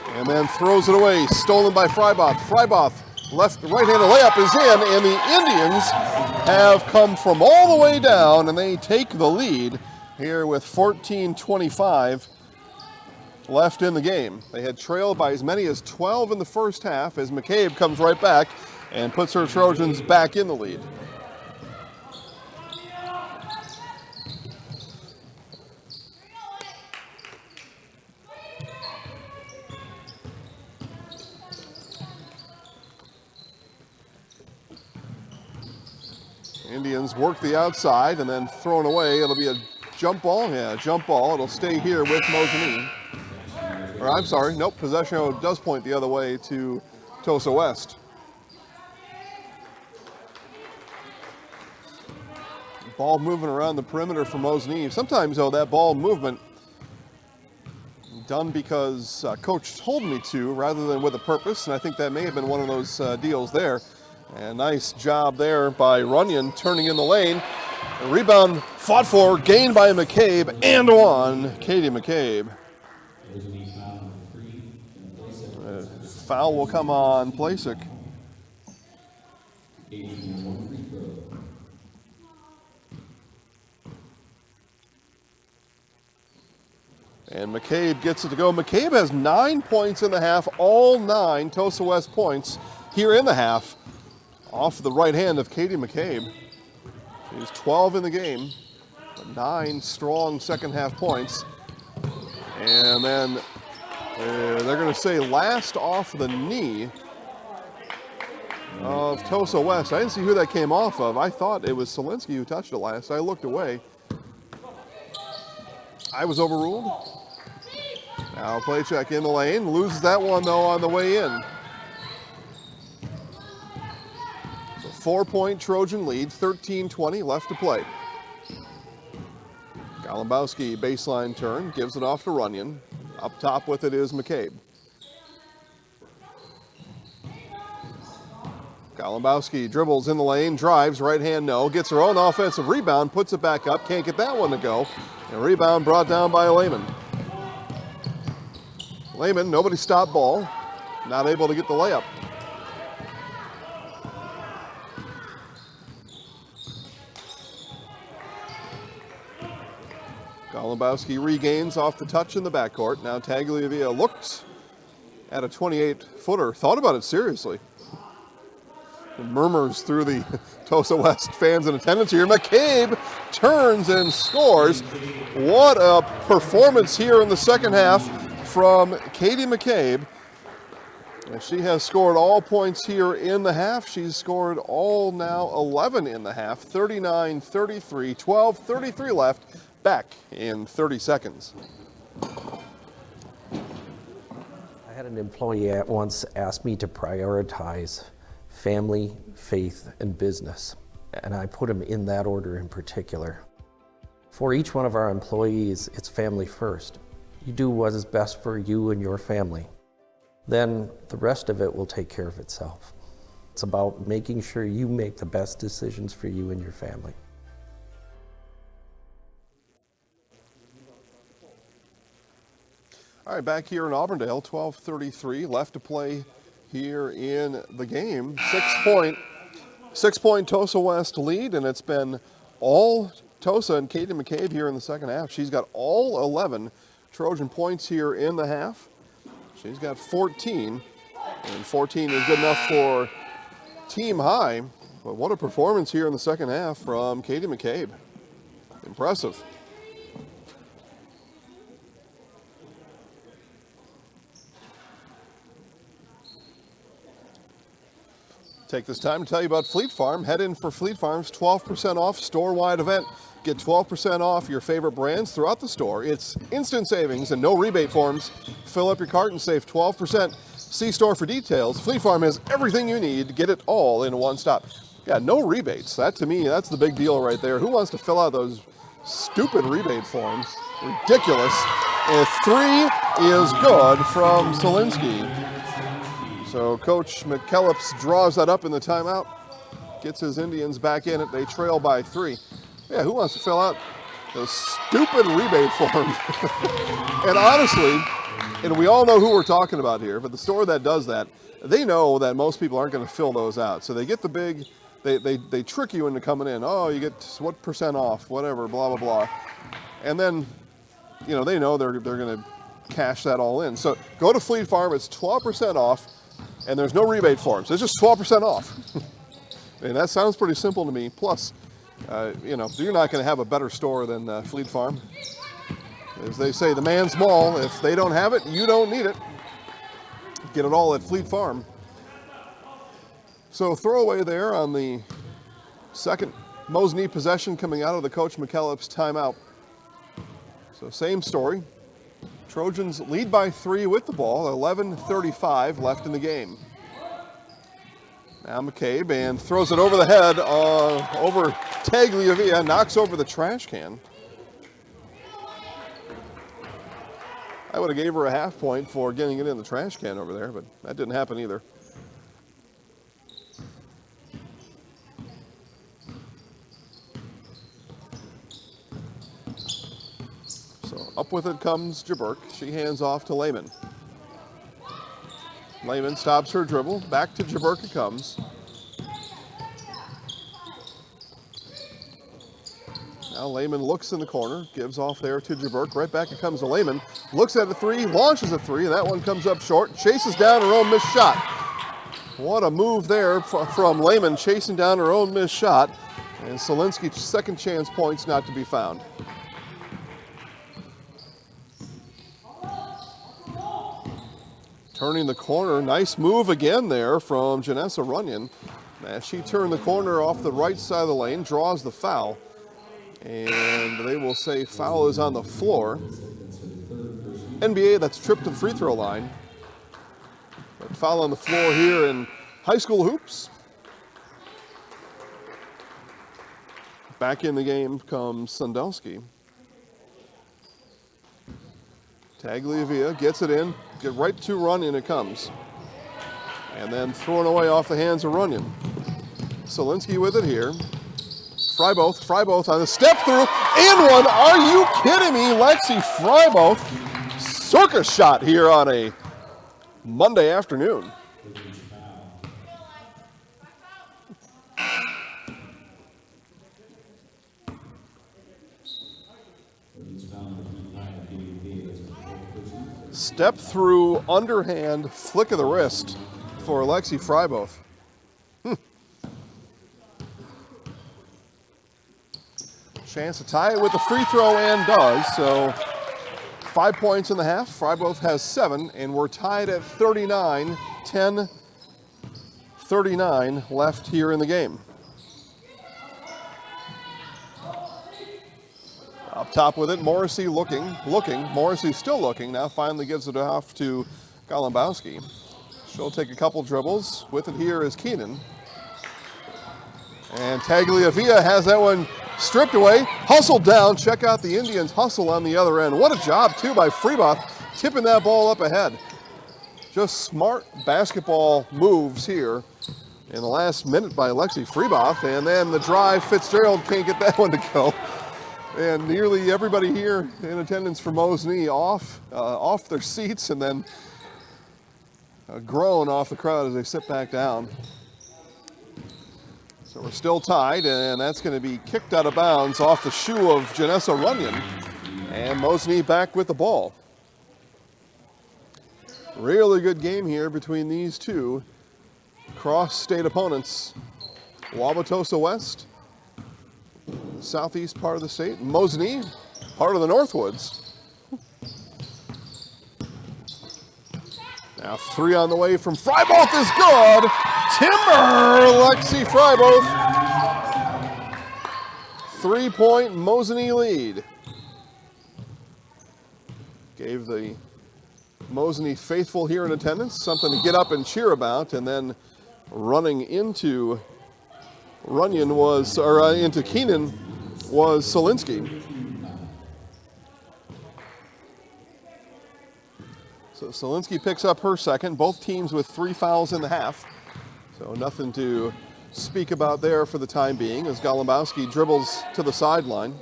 And then throws it away, stolen by Freiboth. Freiboth, right-handed layup is in, and the Indians have come from all the way down, and they take the lead here with 14:25 left in the game. They had trailed by as many as 12 in the first half as McCabe comes right back and puts her Trojans back in the lead. Indians work the outside and then thrown away. It'll be a jump ball. Yeah, jump ball. It'll stay here with Mosinee. Or I'm sorry, nope, possession does point the other way to Tosa West. Ball moving around the perimeter for Mosinee. Sometimes, though, that ball movement done because coach told me to rather than with a purpose, and I think that may have been one of those deals there. And nice job there by Runyon turning in the lane. A rebound fought for, gained by McCabe, and one, Katie McCabe. Foul will come on Plasek. And McCabe gets it to go. McCabe has 9 points in the half, all 9 Tosa West points here in the half, off the right hand of Katie McCabe. She's 12 in the game, 9 strong second half points. And then they're going to say last off the knee of Tosa West. I didn't see who that came off of. I thought it was Solinsky who touched it last. I looked away. I was overruled. Now Playcheck in the lane, loses that one though on the way in. So 4-point Trojan lead, 13:20 left to play. Golumbowski baseline turn, gives it off to Runyon. Up top with it is McCabe. Golumbowski dribbles in the lane, drives, right hand no, gets her own offensive rebound, puts it back up, can't get that one to go. And rebound brought down by Lehman. Lehman, nobody stopped ball, not able to get the layup. Lebowski regains off the touch in the backcourt. Now Tagliavia looks at a 28-footer. Thought about it seriously. Murmurs through the Tosa West fans in attendance here. McCabe turns and scores. What a performance here in the second half from Katie McCabe. And she has scored all points here in the half. She's scored all now 11 in the half. 39, 33, 12, 33 left. Back in 30 seconds. I had an employee once ask me to prioritize family, faith, and business, and I put them in that order in particular. For each one of our employees, it's family first. You do what is best for you and your family. Then the rest of it will take care of itself. It's about making sure you make the best decisions for you and your family. All right, back here in Auburndale, 12:33 left to play here in the game. 6-point Tosa West lead, and it's been all Tosa and Katie McCabe here in the second half. She's got all 11 Trojan points here in the half. She's got 14, and 14 is good enough for team high. But what a performance here in the second half from Katie McCabe. Impressive. Take this time to tell you about Fleet Farm. Head in for Fleet Farm's 12% off store-wide event. Get 12% off your favorite brands throughout the store. It's instant savings and no rebate forms. Fill up your cart and save 12%. See store for details. Fleet Farm has everything you need. Get it all in one stop. Yeah, no rebates. That, to me, that's the big deal right there. Who wants to fill out those stupid rebate forms? Ridiculous. And 3 is good from Solinsky. So Coach McKellips draws that up in the timeout, gets his Indians back in it. They trail by 3. Yeah, who wants to fill out those stupid rebate forms? And honestly, and we all know who we're talking about here, but the store that does that, they know that most people aren't going to fill those out. So they get the big, they trick you into coming in. Oh, you get what percent off, whatever, blah, blah, blah. And then, you know, they know they're going to cash that all in. So go to Fleet Farm. It's 12% off. And there's no rebate forms. It's just 12% off. And that sounds pretty simple to me. Plus, you know, you're not going to have a better store than Fleet Farm. As they say, the man's mall. If they don't have it, you don't need it. Get it all at Fleet Farm. So throwaway there on the second Mosney possession coming out of the Coach McKellips timeout. So same story. Trojans lead by 3 with the ball, 11:35 left in the game. Now McCabe and throws it over the head, over Tagliavia, knocks over the trash can. I would have gave her a half point for getting it in the trash can over there, but that didn't happen either. So up with it comes Jaburk. She hands off to Lehman. Lehman stops her dribble. Back to Jaburk it comes. Now Lehman looks in the corner, gives off there to Jaburk. Right back it comes to Lehman. Looks at a 3, launches a 3, and that one comes up short. Chases down her own missed shot. What a move there from Lehman, chasing down her own missed shot. And Solinsky's second chance points not to be found. Turning the corner, nice move again there from Janessa Runyon. As she turned the corner off the right side of the lane, draws the foul. And they will say foul is on the floor. NBA, that's tripped to the free throw line. But foul on the floor here in high school hoops. Back in the game comes Sandelsky. Tagliavia gets it in, get right to Runyon it comes. And then thrown away off the hands of Runyon. Solinsky with it here. Fryboth on the step through, and one. Are you kidding me? Lexi Fryboth, circus shot here on a Monday afternoon. Step through, underhand, flick of the wrist for Alexi Freiboth. Chance to tie it with a free throw and does, so 5 points in the half. Freiboth has 7, and we're tied at 39, 10-39 left here in the game. Up top with it, Morrissey looking. Morrissey still looking, now finally gives it off to Golombowski. She'll take a couple dribbles. With it here is Keenan. And Tagliavia has that one stripped away, hustled down. Check out the Indians' hustle on the other end. What a job, too, by Freiboth, tipping that ball up ahead. Just smart basketball moves here in the last minute by Alexi Freiboth. And then the drive, Fitzgerald can't get that one to go. And nearly everybody here in attendance for Mo's Knee off their seats, and then a groan off the crowd as they sit back down. So we're still tied, and that's going to be kicked out of bounds off the shoe of Janessa Runyon. And Mo's Knee back with the ball. Really good game here between these two cross-state opponents. Wauwatosa West, southeast part of the state. Mo's Knee, part of the Northwoods. Now 3 on the way from Freiboth is good. Timber, Lexi Freiboth. 3-point Mo's Knee lead. Gave the Mo's Knee faithful here in attendance something to get up and cheer about, and then running into Runyon was, or into Keenan was Solinsky. So Solinsky picks up her second, both teams with 3 fouls in the half. So nothing to speak about there for the time being as Golombowski dribbles to the sideline.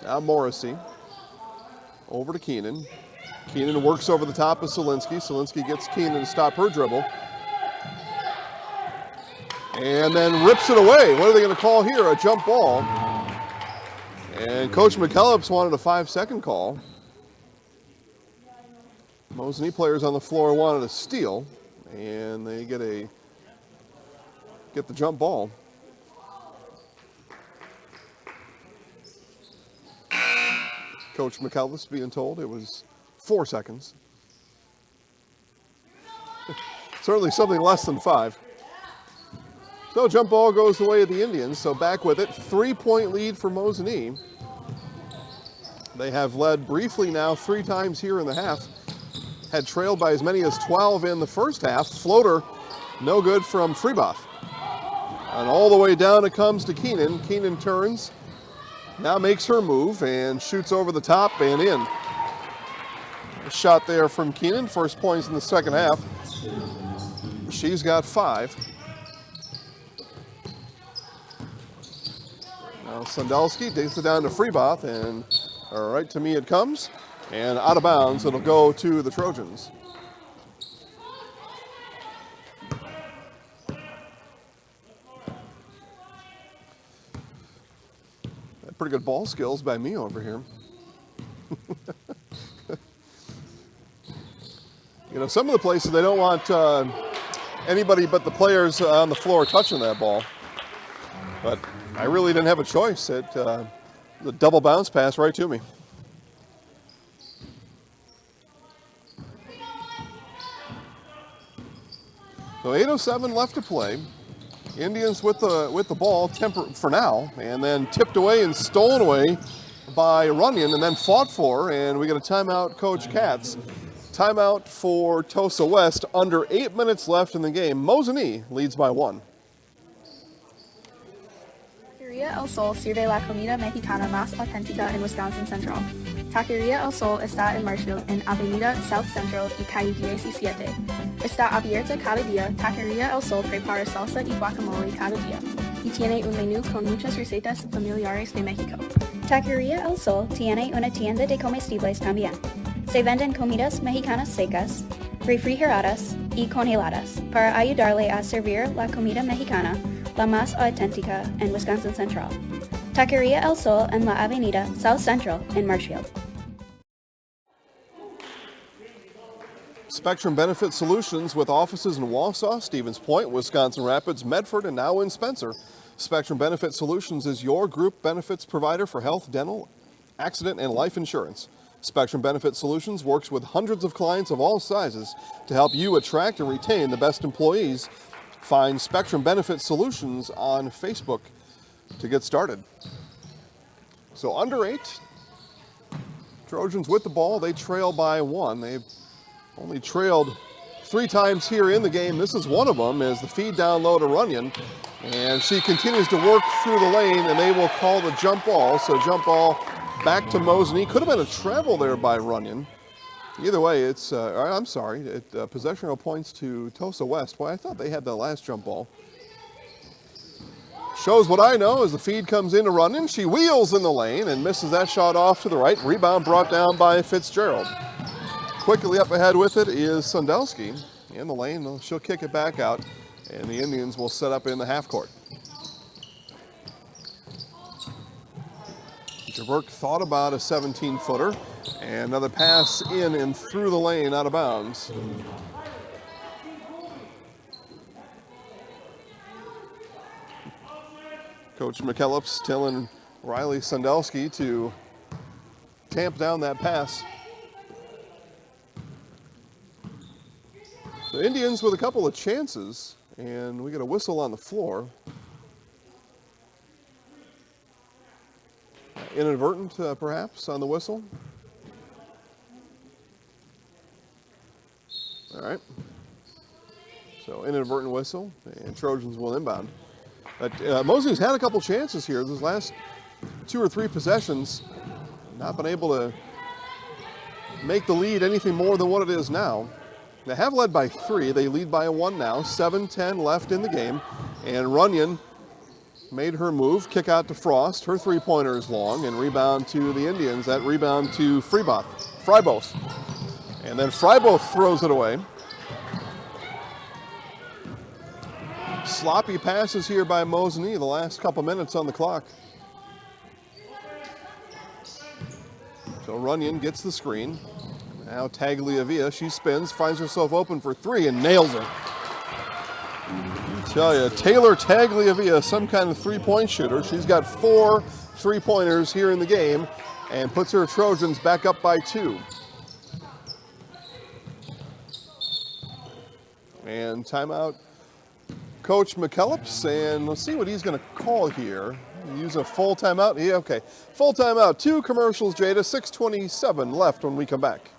Now Morrissey over to Keenan. Keenan works over the top of Solinsky. Solinsky gets Keenan to stop her dribble. And then rips it away. What are they going to call here? A jump ball. And Coach McKellips wanted a 5-second call. Mo's Knee players on the floor wanted a steal, and they get the jump ball. Coach McKellips being told it was 4 seconds. Certainly something less than 5. So jump ball goes the way of the Indians, so back with it. 3-point lead for Mo's Knee. They have led briefly now 3 times here in the half. Had trailed by as many as 12 in the first half. Floater, no good from Freiboth. And all the way down it comes to Keenan. Keenan turns, now makes her move and shoots over the top and in. A shot there from Keenan, first points in the second half. She's got 5. Now Sandelsky takes it down to Freiboth, and right to me it comes. And out of bounds, it'll go to the Trojans. Pretty good ball skills by me over here. You know, some of the places they don't want anybody but the players on the floor touching that ball. But I really didn't have a choice. The double bounce pass right to me. So 8:07 left to play. Indians with the ball for now, and then tipped away and stolen away by Runyon, and then fought for, and we get a timeout, Coach Katz. Timeout for Tosa West. Under 8 minutes left in the game. Mo's Knee leads by 1. Taqueria El Sol sirve la comida mexicana más auténtica en Wisconsin Central. Taqueria El Sol está en Marshfield, en Avenida South Central y Calle 17. Está abierta cada día. Taqueria El Sol prepara salsa y guacamole cada día y tiene un menú con muchas recetas familiares de México. Taqueria El Sol tiene una tienda de comestibles también. Se venden comidas mexicanas secas, refrigeradas y congeladas para ayudarle a servir la comida mexicana, la más auténtica en Wisconsin Central. Taqueria El Sol en la Avenida South Central en Marshfield. Spectrum Benefit Solutions with offices in Wausau, Stevens Point, Wisconsin Rapids, Medford, and now in Spencer. Spectrum Benefit Solutions is your group benefits provider for health, dental, accident, and life insurance. Spectrum Benefit Solutions works with hundreds of clients of all sizes to help you attract and retain the best employees. Find Spectrum Benefit Solutions on Facebook to get started. So under 8, Trojans with the ball, they trail by 1. They've only trailed 3 times here in the game. This is one of them, as the feed down low to Runyon. And she continues to work through the lane, and they will call the jump ball. So jump ball back to Mosney. Could have been a travel there by Runyon. Either way, it's, I'm sorry, possession points to Tosa West. Boy, I thought they had the last jump ball. Shows what I know as the feed comes in to Runyon. She wheels in the lane and misses that shot off to the right. Rebound brought down by Fitzgerald. Quickly up ahead with it is Sundelski in the lane. She'll kick it back out, and the Indians will set up in the half court. Burke thought about a 17-footer, and another pass in and through the lane out of bounds. Coach McKellips telling Riley Sundelski to tamp down that pass. The Indians with a couple of chances, and we get a whistle on the floor. Inadvertent, perhaps, on the whistle. All right. So inadvertent whistle, and Trojans will inbound. But Mosney's had a couple chances here. These last 2 or 3 possessions, not been able to make the lead anything more than what it is now. They have led by 3. They lead by 1 now. 7-10 left in the game, and Runyon made her move, kick out to Frost. Her 3-pointer is long, and rebound to the Indians. That rebound to Freiboth. And then Freiboth throws it away. Sloppy passes here by Mosney the last couple minutes on the clock. So Runyon gets the screen. Now Tagliavia, she spins, finds herself open for 3 and nails her. Tell you, Taylor Tagliavia, some kind of 3-point shooter. She's got 4 3-pointers here in the game and puts her Trojans back up by 2. And timeout, Coach McKellips, and let's see what he's going to call here. Use a full timeout? Yeah, okay. Full timeout, 2 commercials, Jada, 6:27 left when we come back.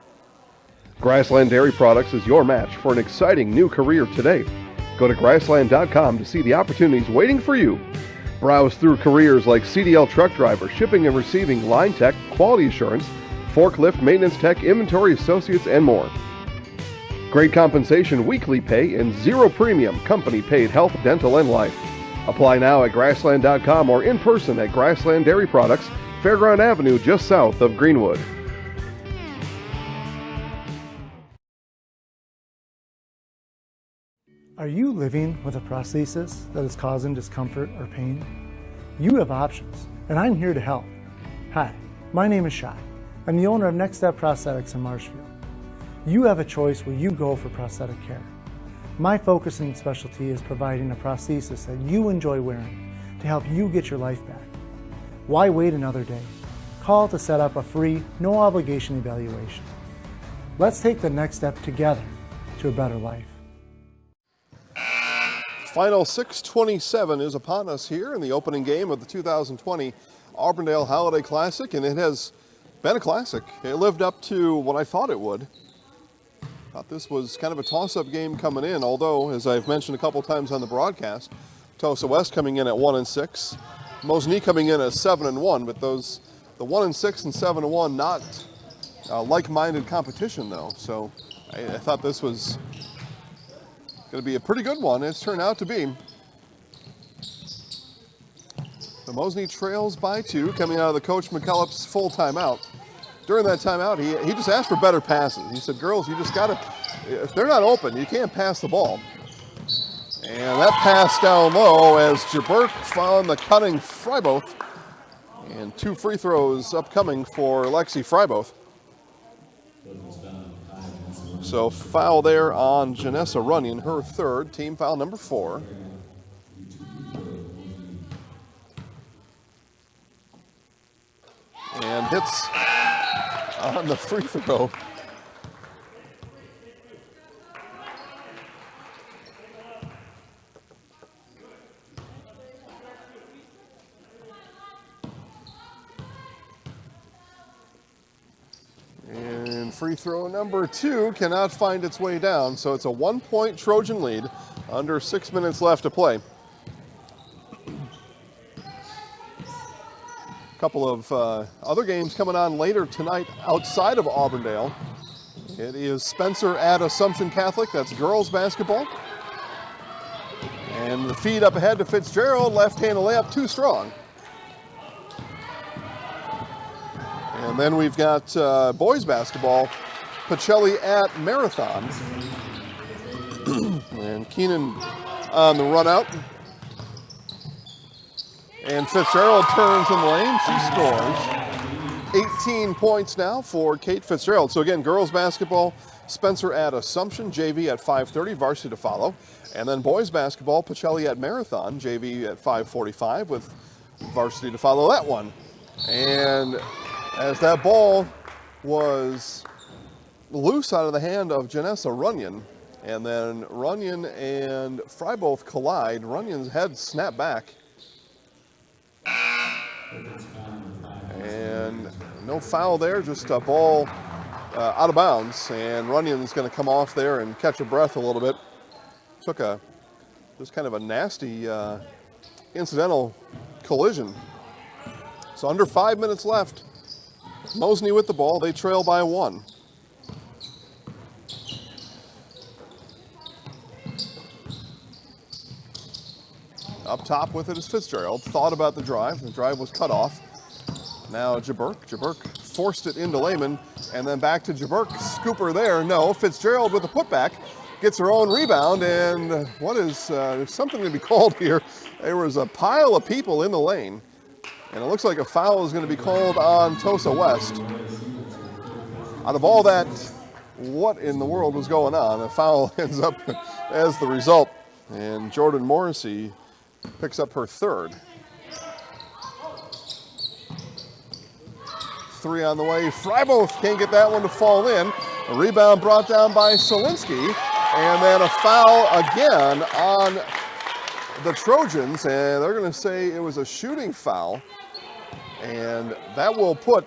Grassland Dairy Products is your match for an exciting new career today. Go to grassland.com to see the opportunities waiting for you. Browse through careers like CDL truck driver, shipping and receiving, line tech, quality assurance, forklift, maintenance tech, inventory associates, and more. Great compensation, weekly pay, and 0 premium company paid health, dental, and life. Apply now at grassland.com or in person at Grassland Dairy Products, Fairground Avenue, just south of Greenwood. Are you living with a prosthesis that is causing discomfort or pain? You have options, and I'm here to help. Hi, my name is Shai. I'm the owner of Next Step Prosthetics in Marshfield. You have a choice where you go for prosthetic care. My focus and specialty is providing a prosthesis that you enjoy wearing to help you get your life back. Why wait another day? Call to set up a free, no obligation evaluation. Let's take the next step together to a better life. Final 6:27 is upon us here in the opening game of the 2020 Auburndale Holiday Classic, and it has been a classic. It lived up to what I thought it would. Thought this was kind of a toss-up game coming in, although, as I've mentioned a couple times on the broadcast, Tosa West coming in at 1-6, Mosney coming in at 7-1, but the 1-6 and 7-1 not like-minded competition though. So I thought this was going to be a pretty good one. It's turned out to be. The Mosney trails by 2 coming out of the Coach McKellips full timeout. During that timeout, he just asked for better passes. He said, girls, you just got to, if they're not open, you can't pass the ball. And that pass down low as Jaberk found the cutting Freiboth. And 2 free throws upcoming for Lexi Freiboth. So foul there on Janessa Runyon, her third, team foul number 4. And hits on the free throw. And free throw number 2 cannot find its way down, so it's a 1-point Trojan lead under 6 minutes left to play. A couple of other games coming on later tonight outside of Auburndale. It is Spencer at Assumption Catholic, that's girls basketball. And the feed up ahead to Fitzgerald, left-handed layup, too strong. And then we've got boys basketball, Pacelli at Marathon. And Keenan on the run out. And Fitzgerald turns in the lane, she scores. 18 points now for Kate Fitzgerald. So again, girls basketball, Spencer at Assumption, JV at 5:30, varsity to follow. And then boys basketball, Pacelli at Marathon, JV at 5:45 with varsity to follow that one. And as that ball was loose out of the hand of Janessa Runyon, and then Runyon and Fry both collide. Runyon's head snapped back. And no foul there, just a ball out of bounds. And Runyon's going to come off there and catch a breath a little bit. Took just kind of a nasty incidental collision. So under 5 minutes left. Mosney with the ball, they trail by 1. Up top with it is Fitzgerald. Thought about the drive was cut off. Now Jaburk forced it into Lehman, and then back to Jaburk. Scooper there, no. Fitzgerald with the putback, gets her own rebound, and what is, there's something to be called here. There was a pile of people in the lane. And it looks like a foul is going to be called on Tosa West. Out of all that, what in the world was going on? A foul ends up as the result. And Jordan Morrissey picks up her third. 3 on the way. Freiboth can't get that one to fall in. A rebound brought down by Solinsky. And then a foul again on the Trojans. And they're going to say it was a shooting foul. And that will put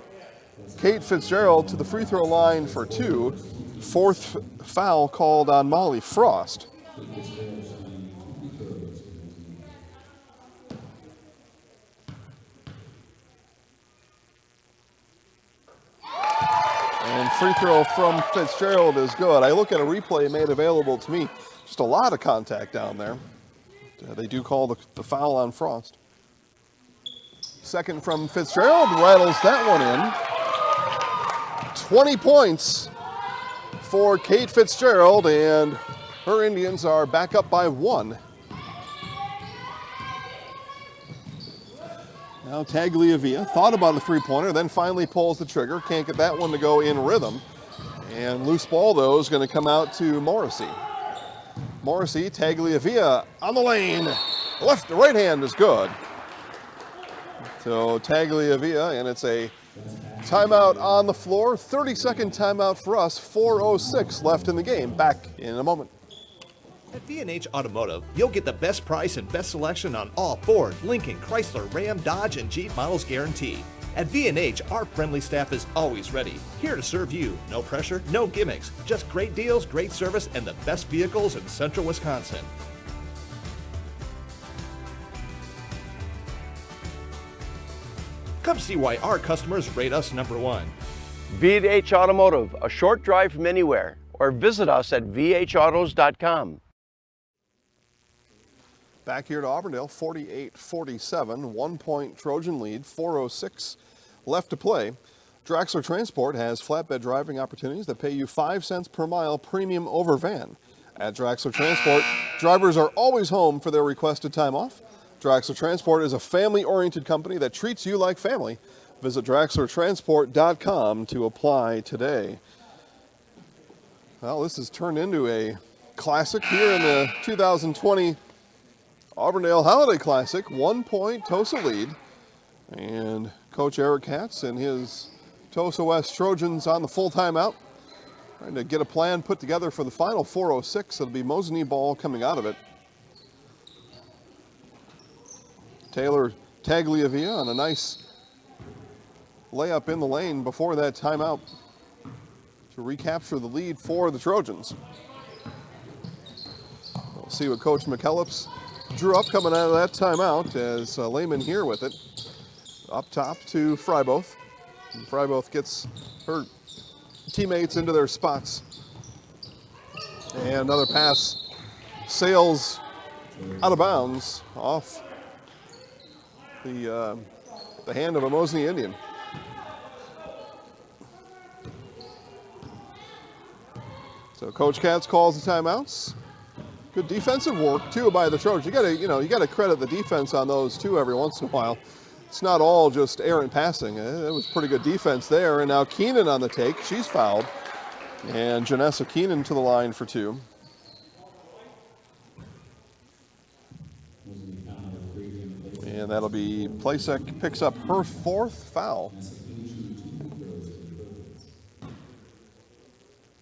Kate Fitzgerald to the free throw line for 2. 4th foul called on Molly Frost. And free throw from Fitzgerald is good. I look at a replay made available to me. Just a lot of contact down there. They do call the foul on Frost. Second from Fitzgerald, rattles that one in. 20 points for Kate Fitzgerald, and her Indians are back up by 1. Now Tagliavia thought about the three-pointer, then finally pulls the trigger. Can't get that one to go in rhythm. And loose ball, though, is going to come out to Morrissey. Morrissey, Tagliavia on the lane. Right hand is good. So Tagliavia, and it's a timeout on the floor. 30-second timeout for us. 4:06 left in the game. Back in a moment. At V&H Automotive, you'll get the best price and best selection on all Ford, Lincoln, Chrysler, Ram, Dodge, and Jeep models guaranteed. At V&H, our friendly staff is always ready, here to serve you. No pressure, no gimmicks, just great deals, great service, and the best vehicles in central Wisconsin. Come see why our customers rate us #1. V&H Automotive, a short drive from anywhere, or visit us at vhautos.com. Back here to Auburndale, 48-47, 1-point Trojan lead, 4:06 left to play. Draxler Transport has flatbed driving opportunities that pay you 5 cents per mile premium over van. At Draxler Transport, drivers are always home for their requested time off. Draxler Transport is a family-oriented company that treats you like family. Visit DraxlerTransport.com to apply today. Well, this has turned into a classic here in the 2020 Auburndale Holiday Classic. 1 point Tosa lead. And Coach Eric Katz and his Tosa West Trojans on the full timeout, trying to get a plan put together for the final 4:06. It'll be Mosinee ball coming out of it. Taylor Tagliavia on a nice layup in the lane before that timeout to recapture the lead for the Trojans. We'll see what Coach McKellips drew up coming out of that timeout as Lehman here with it. Up top to Freiboth. And Freiboth gets her teammates into their spots. And another pass sails out of bounds off the hand of a Mosinee Indian. So Coach Katz calls the timeouts. Good defensive work too by the Trojans. You gotta credit the defense on those too every once in a while. It's not all just errant passing. It was pretty good defense there. And now Keenan on the take. She's fouled. And Janessa Keenan to the line for 2. And that'll be Plasek picks up her 4th foul.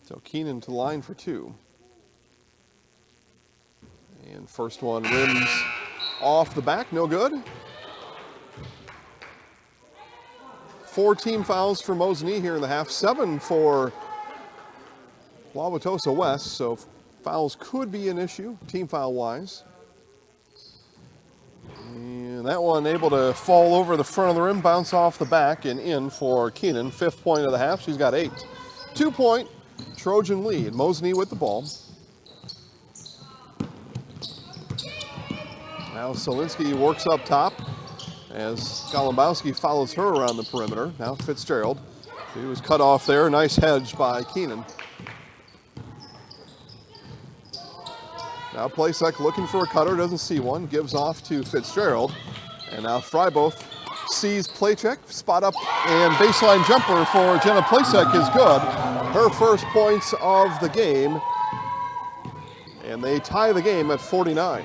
So Keenan to the line for 2. And first one rims off the back, no good. 4 team fouls for Mosinee here in the half, 7 for Wauwatosa West, so fouls could be an issue, team foul wise. And that one able to fall over the front of the rim, bounce off the back and in for Keenan. 5th point of the half, she's got 8. 2-point Trojan lead, Mosinee with the ball. Now Solinsky works up top as Golombowski follows her around the perimeter. Now Fitzgerald. He was cut off there. Nice hedge by Keenan. Now Plasek looking for a cutter, doesn't see one. Gives off to Fitzgerald. And now Freiboth sees Playcheck, spot up, and baseline jumper for Jenna Plasek is good. Her first points of the game. And they tie the game at 49.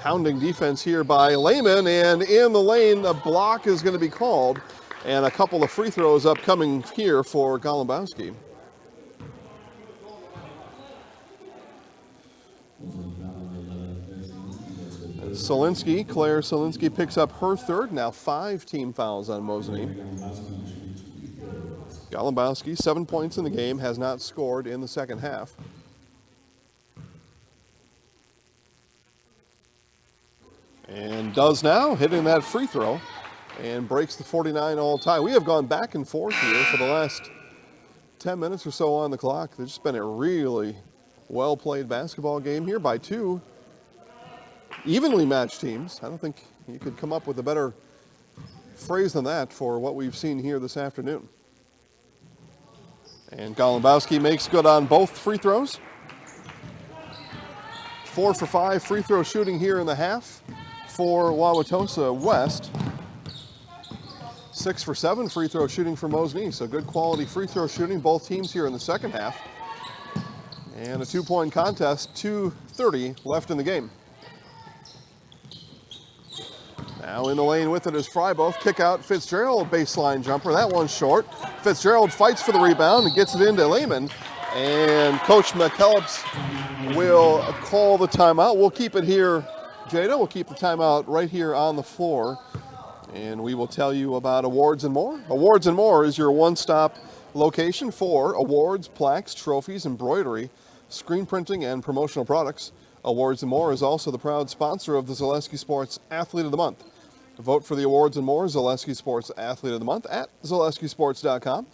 Hounding defense here by Lehman, and in the lane, a block is going to be called, and a couple of free throws upcoming here for Golombowski. Claire Solinsky picks up her 3rd, now 5 team fouls on Mosinee. Golombowski, 7 points in the game, has not scored in the second half. And does now, hitting that free throw, and breaks the 49-all tie. We have gone back and forth here for the last 10 minutes or so on the clock. There's just been a really well-played basketball game here by 2 evenly matched teams. I don't think you could come up with a better phrase than that for what we've seen here this afternoon. And Golombowski makes good on both free throws. 4 for 5 free throw shooting here in the half for Wauwatosa West. 6 for 7 free throw shooting for Mosinee, so good quality free throw shooting, both teams here in the second half. And a 2-point contest, 2:30 left in the game. Now in the lane with it is Freiboth. Kick out Fitzgerald, baseline jumper. That one's short. Fitzgerald fights for the rebound and gets it into Lehman. And Coach McKellips will call the timeout. We'll keep it here, Jada. We'll keep the timeout right here on the floor. And we will tell you about Awards and More. Awards and More is your one-stop location for awards, plaques, trophies, embroidery, screen printing, and promotional products. Awards and More is also the proud sponsor of the Zaleski Sports Athlete of the Month. Vote for the Awards and More Zaleski Sports Athlete of the Month at zaleskisports.com.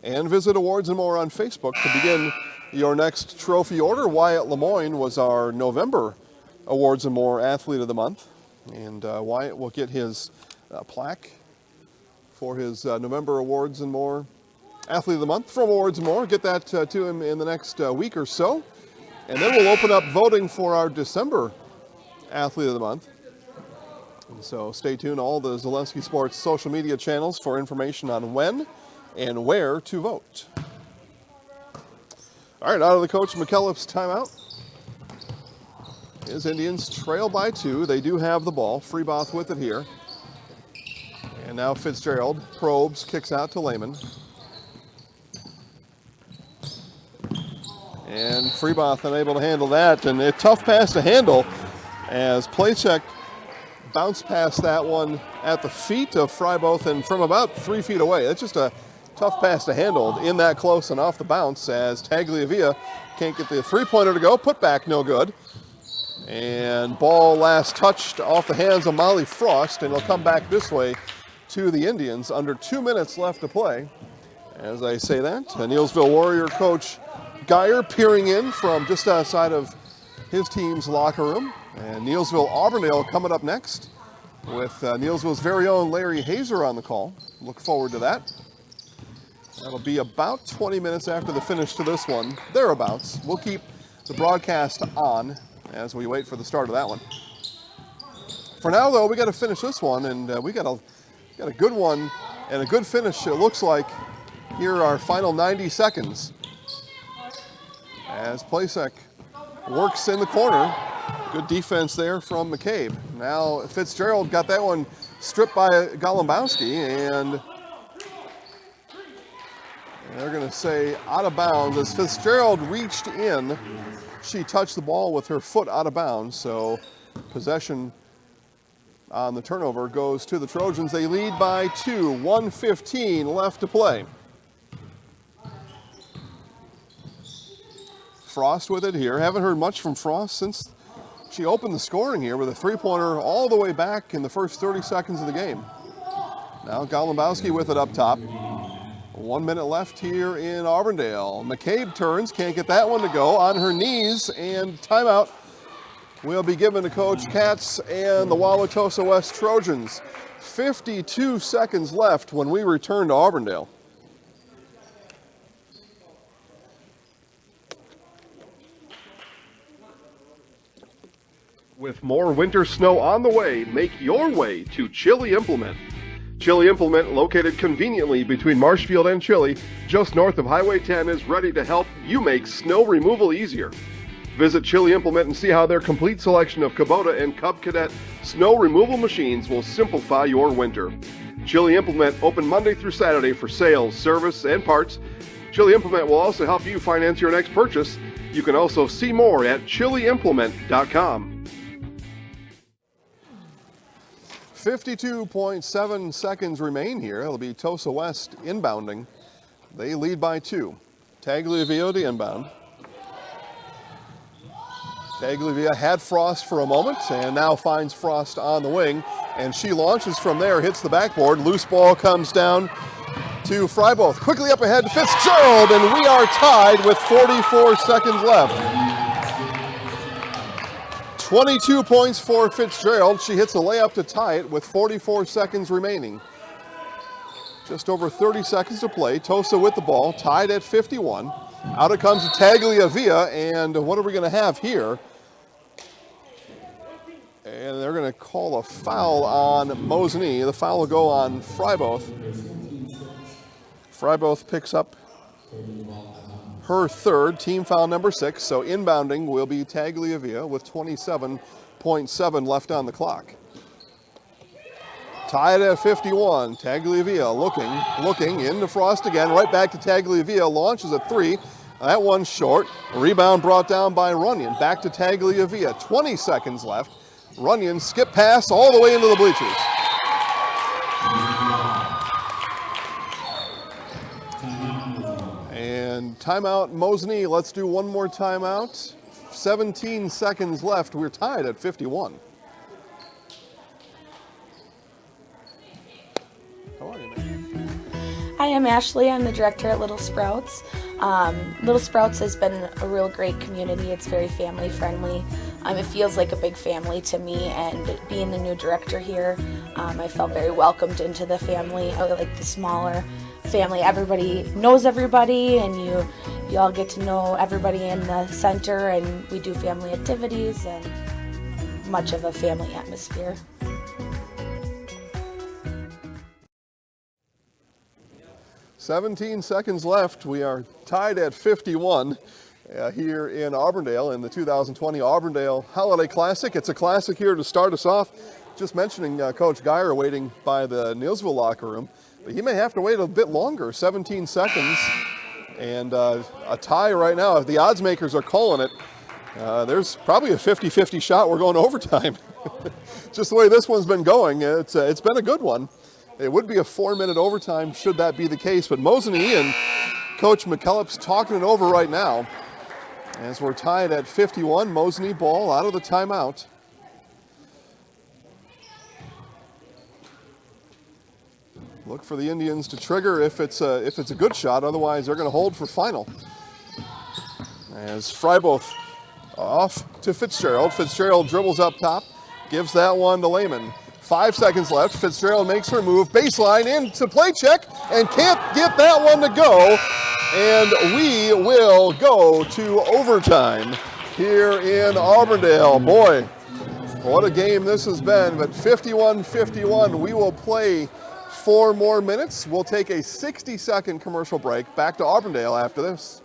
And visit Awards and More on Facebook to begin your next trophy order. Wyatt Lemoyne was our November Awards and More Athlete of the Month. And Wyatt will get his plaque for his November Awards and More Athlete of the Month from Awards and More. Get that to him in the next week or so. And then we'll open up voting for our December Athlete of the Month. And so stay tuned, all the Zaleski Sports social media channels for information on when and where to vote. All right, out of the Coach McKellips timeout. His Indians trail by 2. They do have the ball. Freeboth with it here. And now Fitzgerald probes, kicks out to Lehman. And Freeboth unable to handle that. And a tough pass to handle as Playcheck bounced past that one at the feet of Freiboth and from about 3 feet away. That's just a tough pass to handle in that close and off the bounce as Tagliavia can't get the three-pointer to go. Put back, no good. And ball last touched off the hands of Molly Frost, and it'll come back this way to the Indians. Under 2 minutes left to play. As I say that, the Neillsville Warrior coach Geyer peering in from just outside of his team's locker room. And Neillsville Auburndale coming up next with Neillsville's very own Larry Hazer on the call. Look forward to that. That'll be about 20 minutes after the finish to this one, thereabouts. We'll keep the broadcast on as we wait for the start of that one. For now, though, we got to finish this one, and we got a good one and a good finish, it looks like. Here are our final 90 seconds. As Plasek works in the corner. Good defense there from McCabe. Now Fitzgerald got that one stripped by Golombowski, and they're going to say out of bounds. As Fitzgerald reached in, she touched the ball with her foot out of bounds, so possession on the turnover goes to the Trojans. They lead by 2, 1:15 left to play. Frost with it here. Haven't heard much from Frost since she opened the scoring here with a three-pointer all the way back in the first 30 seconds of the game. Now Golombowski with it up top. 1 minute left here in Auburndale. McCabe turns, can't get that one to go, on her knees, and timeout will be given to Coach Katz and the Wauwatosa West Trojans. 52 seconds left when we return to Auburndale. With more winter snow on the way, make your way to Chili Implement. Chili Implement, located conveniently between Marshfield and Chili, just north of Highway 10, is ready to help you make snow removal easier. Visit Chili Implement and see how their complete selection of Kubota and Cub Cadet snow removal machines will simplify your winter. Chili Implement open Monday through Saturday for sales, service, and parts. Chili Implement will also help you finance your next purchase. You can also see more at chiliimplement.com. 52.7 seconds remain here. It'll be Tosa West inbounding. They lead by 2. Tagliavia to inbound. Tagliavia had Frost for a moment and now finds Frost on the wing, and she launches from there, hits the backboard. Loose ball comes down to Freiboth. Quickly up ahead to Fitzgerald, and we are tied with 44 seconds left. 22 points for Fitzgerald. She hits a layup to tie it with 44 seconds remaining. Just over 30 seconds to play. Tosa with the ball, tied at 51. Out it comes to Tagliavia, and what are we going to have here? And they're going to call a foul on Mosny. The foul will go on Freiboth. Freiboth picks up her third, team foul number 6, so inbounding will be Tagliavia with 27.7 left on the clock. Tied at 51, Tagliavia looking into Frost again, right back to Tagliavia, launches a 3. That one's short. Rebound brought down by Runyon. Back to Tagliavia, 20 seconds left. Runyon skip pass all the way into the bleachers. And timeout, Mosny. Let's do one more timeout. 17 seconds left. We're tied at 51. How are you, man? Hi, I'm Ashley. I'm the director at Little Sprouts. Little Sprouts has been a real great community. It's very family friendly. It feels like a big family to me, and being the new director here, I felt very welcomed into the family. I like the smaller family. Everybody knows everybody, and you all get to know everybody in the center, and we do family activities and much of a family atmosphere. 17 seconds left. We are tied at 51 here in Auburndale in the 2020 Auburndale Holiday Classic. It's a classic here to start us off. Just mentioning Coach Geyer waiting by the Neilsville locker room, but he may have to wait a bit longer. 17 seconds and a tie right now. If the odds makers are calling it, there's probably a 50-50 shot we're going to overtime. Just the way this one's been going, it's been a good one. It would be a 4-minute overtime should that be the case, but Mosney and Coach McKellop's talking it over right now as we're tied at 51. Mosney ball out of the timeout. Look for the Indians to trigger if it's a good shot, otherwise they're going to hold for final. As Freiboth off to Fitzgerald. Fitzgerald dribbles up top, gives that one to Lehman. 5 seconds left. Fitzgerald makes her move. Baseline into play check and can't get that one to go. And we will go to overtime here in Auburndale. Boy, what a game this has been. But 51-51, we will play 4 more minutes. We'll take a 60-second commercial break. Back to Auburndale after this.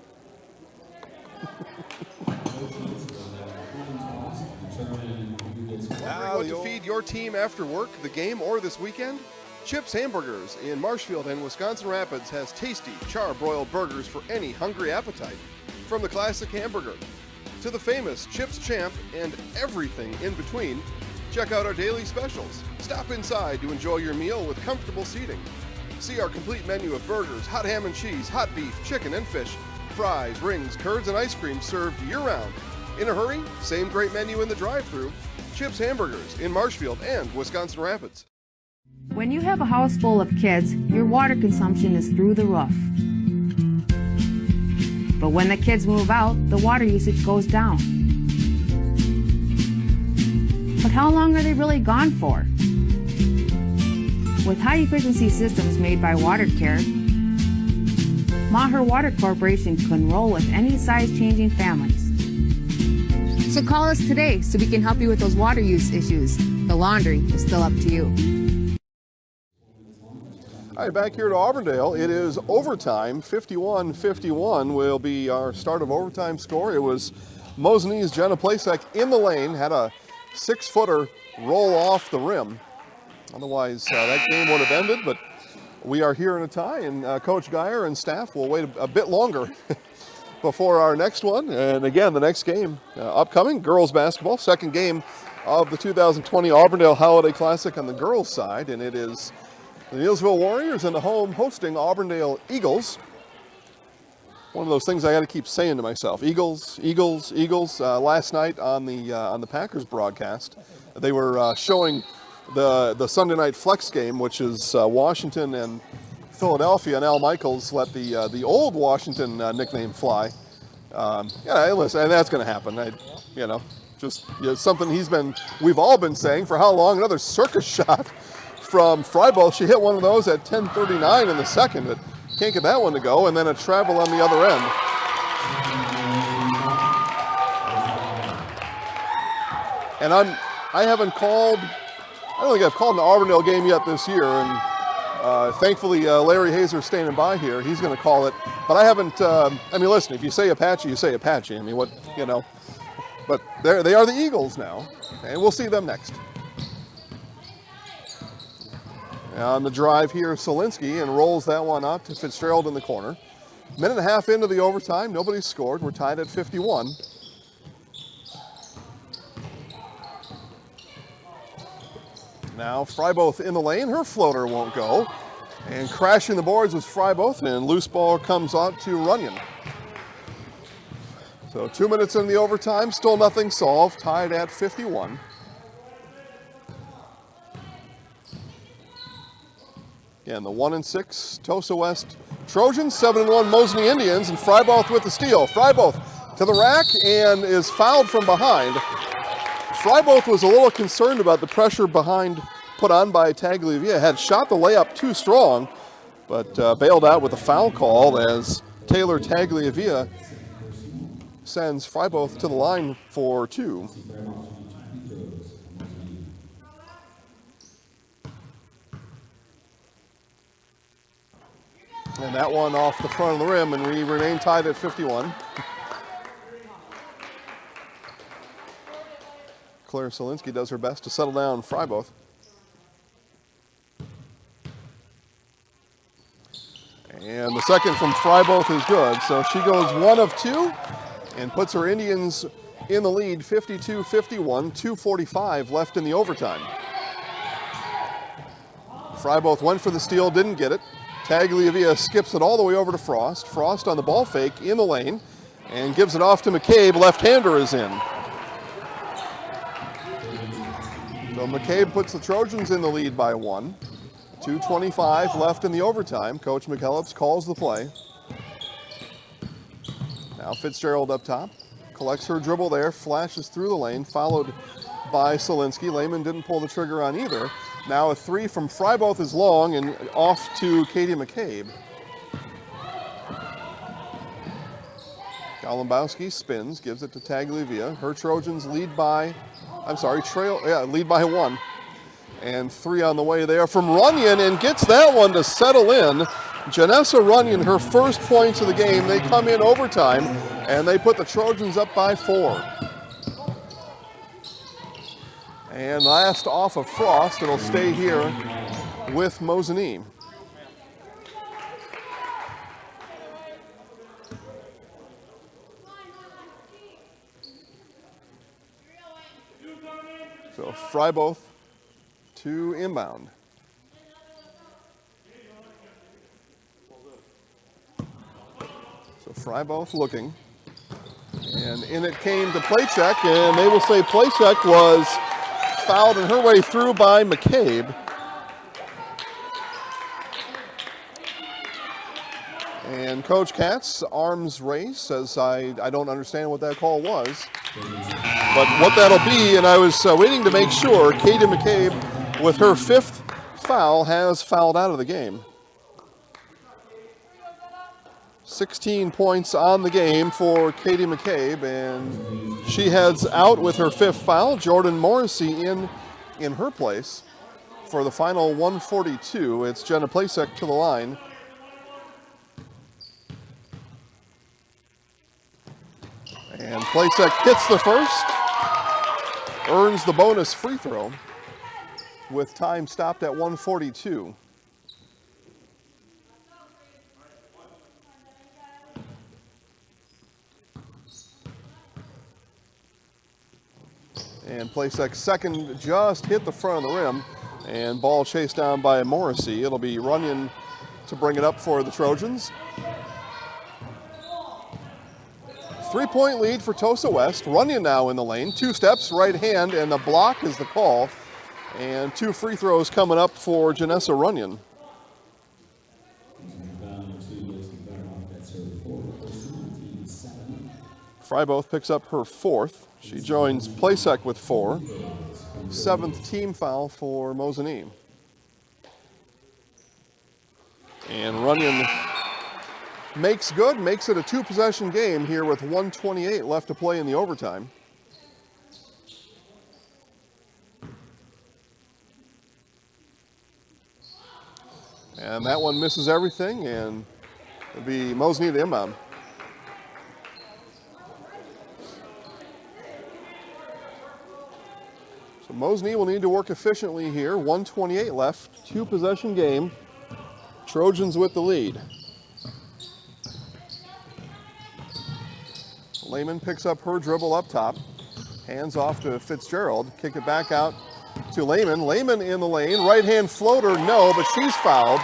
Now, to feed your team after work, the game, or this weekend? Chips Hamburgers in Marshfield and Wisconsin Rapids has tasty, char-broiled burgers for any hungry appetite. From the classic hamburger to the famous Chips Champ and everything in between, check out our daily specials. Stop inside to enjoy your meal with comfortable seating. See our complete menu of burgers, hot ham and cheese, hot beef, chicken and fish, fries, rings, curds, and ice cream served year-round. In a hurry? Same great menu in the drive-thru. Chips Hamburgers in Marshfield and Wisconsin Rapids. When you have a house full of kids, your water consumption is through the roof. But when the kids move out, the water usage goes down. But how long are they really gone for? With high-efficiency systems made by WaterCare, Maher Water Corporation can roll with any size-changing families. So call us today so we can help you with those water use issues. The laundry is still up to you. All right, back here to Auburndale. It is overtime. 51-51 will be our start of overtime score. It was Mosney's Jenna Plasek in the lane, had a 6-footer roll off the rim. Otherwise, that game would have ended, but we are here in a tie, and Coach Geyer and staff will wait a bit longer before our next one. And again, the next game upcoming, girls basketball, second game of the 2020 Auburndale Holiday Classic on the girls side, and it is the Neilsville Warriors in the home hosting Auburndale Eagles. One of those things I got to keep saying to myself: Eagles, Eagles, Eagles. Last night on the Packers broadcast, they were showing the Sunday night flex game, which is Washington and Philadelphia, and Al Michaels let the old Washington nickname fly. Yeah, listen, and that's going to happen. Something we've all been saying for how long? Another circus shot from Freiboth. She hit one of those at 10:39 in the second, but can't get that one to go, and then a travel on the other end. And I don't think I've called an Auburndale game yet this year, and thankfully Larry Hazer standing by here. He's going to call it, but I haven't. Listen, if you say Apache, you say Apache. But they are the Eagles now, and we'll see them next. On the drive here, Solinsky, and rolls that one out to Fitzgerald in the corner. Minute and a half into the overtime, nobody's scored. We're tied at 51. Now Freiboth in the lane, her floater won't go. And crashing the boards was Freiboth, and loose ball comes out to Runyon. So 2 minutes in the overtime, still nothing solved, tied at 51. Again, the 1-6 Tosa West Trojans, 7-1 Mosney Indians, and Freiboth with the steal. Freiboth to the rack and is fouled from behind. Freiboth was a little concerned about the pressure behind put on by Tagliavia. Had shot the layup too strong, but bailed out with a foul call as Taylor Tagliavia sends Freiboth to the line for 2. And that one off the front of the rim, and we remain tied at 51. Claire Solinsky does her best to settle down Freiboth. And the second from Freiboth is good, so she goes 1 of 2 and puts her Indians in the lead 52-51, 2:45 left in the overtime. Freiboth went for the steal, didn't get it. Tagliavia skips it all the way over to Frost. Frost on the ball fake in the lane and gives it off to McCabe. Left-hander is in. So McCabe puts the Trojans in the lead by 1. 2:25 left in the overtime. Coach McKellips calls the play. Now Fitzgerald up top. Collects her dribble there, flashes through the lane, followed by Solinsky. Lehman didn't pull the trigger on either. Now a 3 from Freiboth is long and off to Katie McCabe. Golumbowski spins, gives it to Tagliavia. Her Trojans lead by 1. And 3 on the way there from Runyon, and gets that one to settle in. Janessa Runyon, her first points of the game. They come in overtime, and they put the Trojans up by 4. And last off of Frost, it'll stay here with Mosinee. So Freiboth to inbound. So Freiboth looking. And in it came to Playcheck, and they will say Playcheck was fouled in her way through by McCabe. And Coach Katz, arms race, says, I don't understand what that call was. But what that'll be, and I was waiting to make sure, Katie McCabe, with her 5th foul, has fouled out of the game. 16 points on the game for Katie McCabe, and she heads out with her 5th foul. Jordan Morrissey in her place for the final 142. It's Jenna Plasek to the line. And Plasek hits the first, earns the bonus free throw with time stopped at 1:42. And Plasek's second just hit the front of the rim, and ball chased down by Morrissey. It'll be Runyon to bring it up for the Trojans. 3-point lead for Tosa West. Runyon now in the lane. 2 steps, right hand, and the block is the call. And 2 free throws coming up for Janessa Runyon. Freiboth picks up her 4th. She joins Plasek with 4. 7th team foul for Mosinee. And Runyon makes good, makes it a 2-possession game here with 1:28 left to play in the overtime. And that one misses everything, and it'll be Mosinee to inbound. So Mosinee will need to work efficiently here. 1:28 left, 2-possession game. Trojans with the lead. Lehman picks up her dribble up top, hands off to Fitzgerald, kick it back out to Lehman. Lehman in the lane, right hand floater, no, but she's fouled.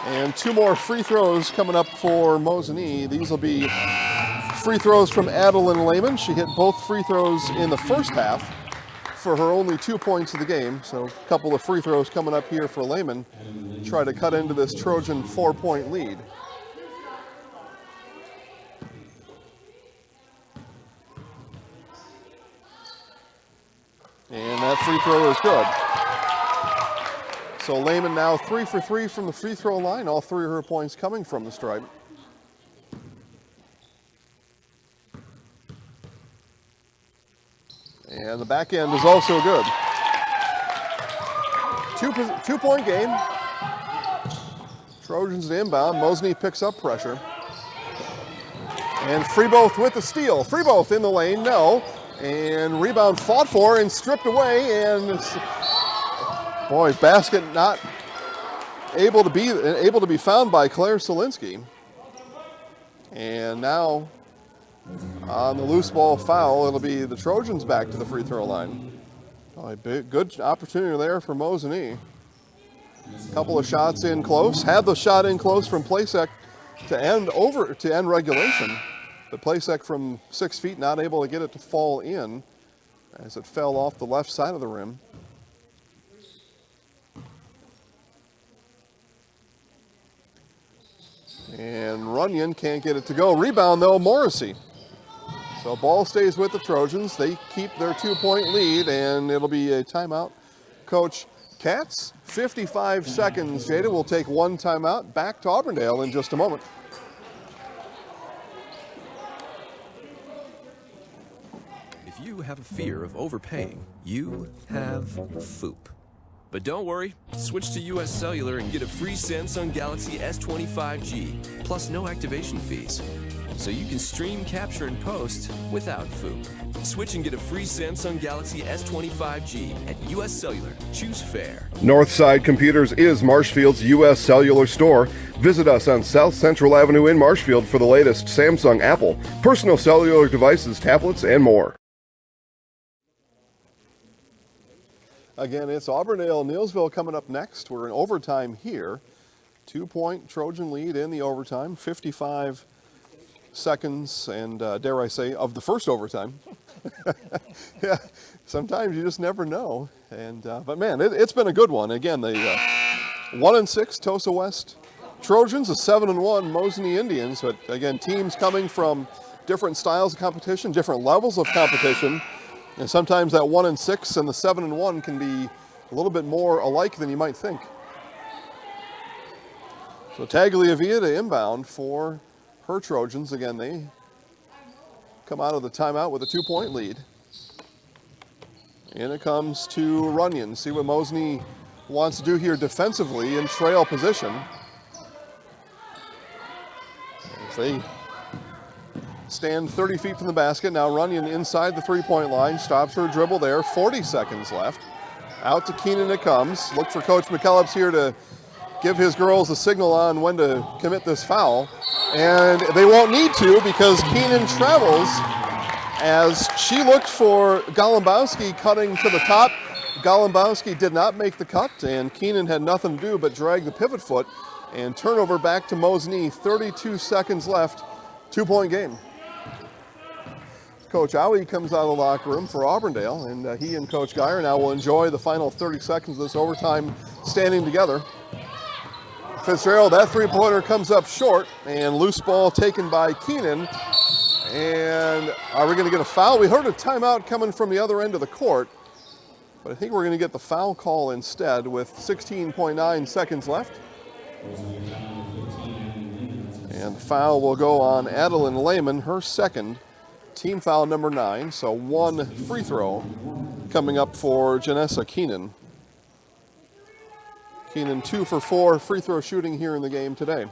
And 2 more free throws coming up for Mosinee. These will be free throws from Adeline Lehman. She hit both free throws in the first half for her only 2 points of the game. So a couple of free throws coming up here for Lehman. Try to cut into this Trojan 4-point lead. And that free throw is good. So Lehman now 3 for 3 from the free throw line. All 3 of her points coming from the stripe. And the back end is also good. 2-point game. Trojans to inbound. Mosney picks up pressure. And Freeboth with the steal. Freeboth in the lane, no. And rebound fought for and stripped away. And boy, basket not able to be found by Claire Solinsky. And now on the loose ball foul, it'll be the Trojans back to the free throw line. Oh, a good opportunity there for Mosney. Couple of shots in close. Had the shot in close from Plasek to end regulation. But Plasek from 6 feet not able to get it to fall in as it fell off the left side of the rim. And Runyon can't get it to go. Rebound though, Morrissey. So ball stays with the Trojans. They keep their 2-point lead, and it'll be a timeout. Coach Katz, 55 seconds. Jada will take one timeout. Back to Auburndale in just a moment. If you have a fear of overpaying, you have FOOP. But don't worry, switch to US Cellular and get a free Samsung Galaxy S25G, plus no activation fees. So you can stream, capture, and post without FOOP. Switch and get a free Samsung Galaxy S25G at US Cellular. Choose fair. Northside Computers is Marshfield's U.S. Cellular store. Visit us on South Central Avenue in Marshfield for the latest Samsung, Apple, personal cellular devices, tablets, and more. Again, it's Auburndale-Neillsville coming up next. We're in overtime here. 2-point Trojan lead in the overtime, 55 seconds, and dare I say, of the first overtime. Yeah, sometimes you just never know. And but man, it's been a good one. Again, the 1-6 Tosa West Trojans, a 7-1 Mosney Indians. But again, teams coming from different styles of competition, different levels of competition. And sometimes that 1-6 and the 7-1 can be a little bit more alike than you might think. So Tagliavia to inbound for her Trojans. Again, they come out of the timeout with a 2-point lead. And it comes to Runyon. See what Mosney wants to do here defensively in trail position. As they stand 30 feet from the basket. Now Runyon inside the 3-point line. Stops her dribble there. 40 seconds left. Out to Keenan it comes. Look for Coach McKellips here to give his girls a signal on when to commit this foul. And they won't need to because Keenan travels as she looked for Golumbowski cutting to the top. Golumbowski did not make the cut, and Keenan had nothing to do but drag the pivot foot. And turnover back to Mosney. 32 seconds left. 2-point game. Coach Owie comes out of the locker room for Auburndale, and he and Coach Geyer now will enjoy the final 30 seconds of this overtime standing together. Fitzgerald, that 3-pointer comes up short, and loose ball taken by Keenan. And are we going to get a foul? We heard a timeout coming from the other end of the court, but I think we're going to get the foul call instead with 16.9 seconds left. And the foul will go on Adeline Lehman, her second. Team foul number 9, so 1 free throw coming up for Janessa Keenan. Keenan 2 for 4 free throw shooting here in the game today.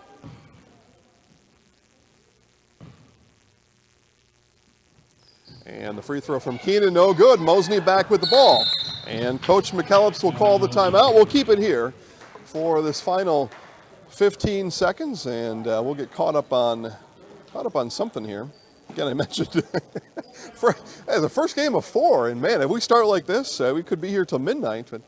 And the free throw from Keenan, no good. Mosney back with the ball. And Coach McKellips will call the timeout. We'll keep it here for this final 15 seconds, and we'll get caught up on something here. Again, I mentioned the first game of 4, and man, if we start like this, we could be here till midnight. But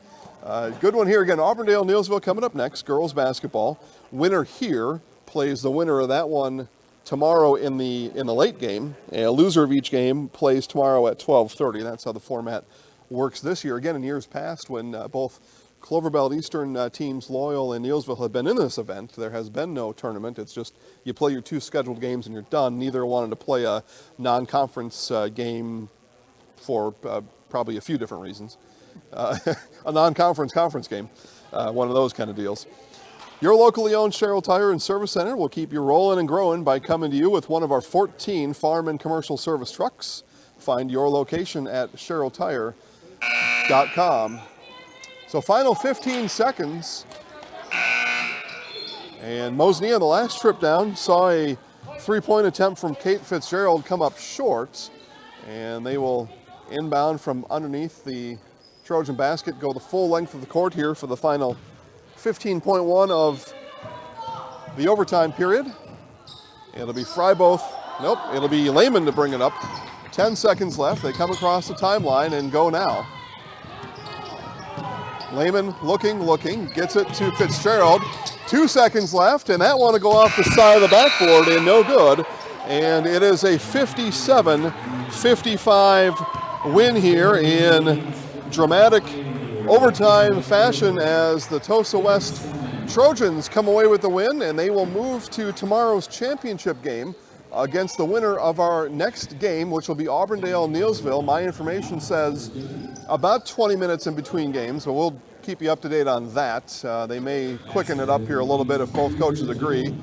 good one here again. Auburndale-Neillsville coming up next. Girls basketball. Winner here plays the winner of that one tomorrow in the late game. A loser of each game plays tomorrow at 12:30. That's how the format works this year. Again, in years past, when both Clover Belt Eastern teams, Loyal and Neillsville, have been in this event, there has been no tournament. It's just you play your 2 scheduled games and you're done. Neither wanted to play a non-conference game for probably a few different reasons. A non-conference conference game, one of those kind of deals. Your locally owned Sherrill Tire and Service Center will keep you rolling and growing by coming to you with one of our 14 farm and commercial service trucks. Find your location at SherrillTire.com. So final 15 seconds. And Mosney on the last trip down saw a three-point attempt from Kate Fitzgerald come up short, and they will inbound from underneath the Trojan basket, go the full length of the court here for the final 15.1 of the overtime period. It'll be Freiboth. Nope, it'll be Lehman to bring it up. 10 seconds left. They come across the timeline and go now. Lehman looking, gets it to Fitzgerald. 2 seconds left, and that one to go off the side of the backboard and no good. And it is a 57-55 win here in dramatic overtime fashion as the Tosa West Trojans come away with the win, and they will move to tomorrow's championship game against the winner of our next game, which will be Auburndale-Neillsville. My information says about 20 minutes in between games, but we'll keep you up to date on that. They may quicken it up here a little bit if both coaches agree.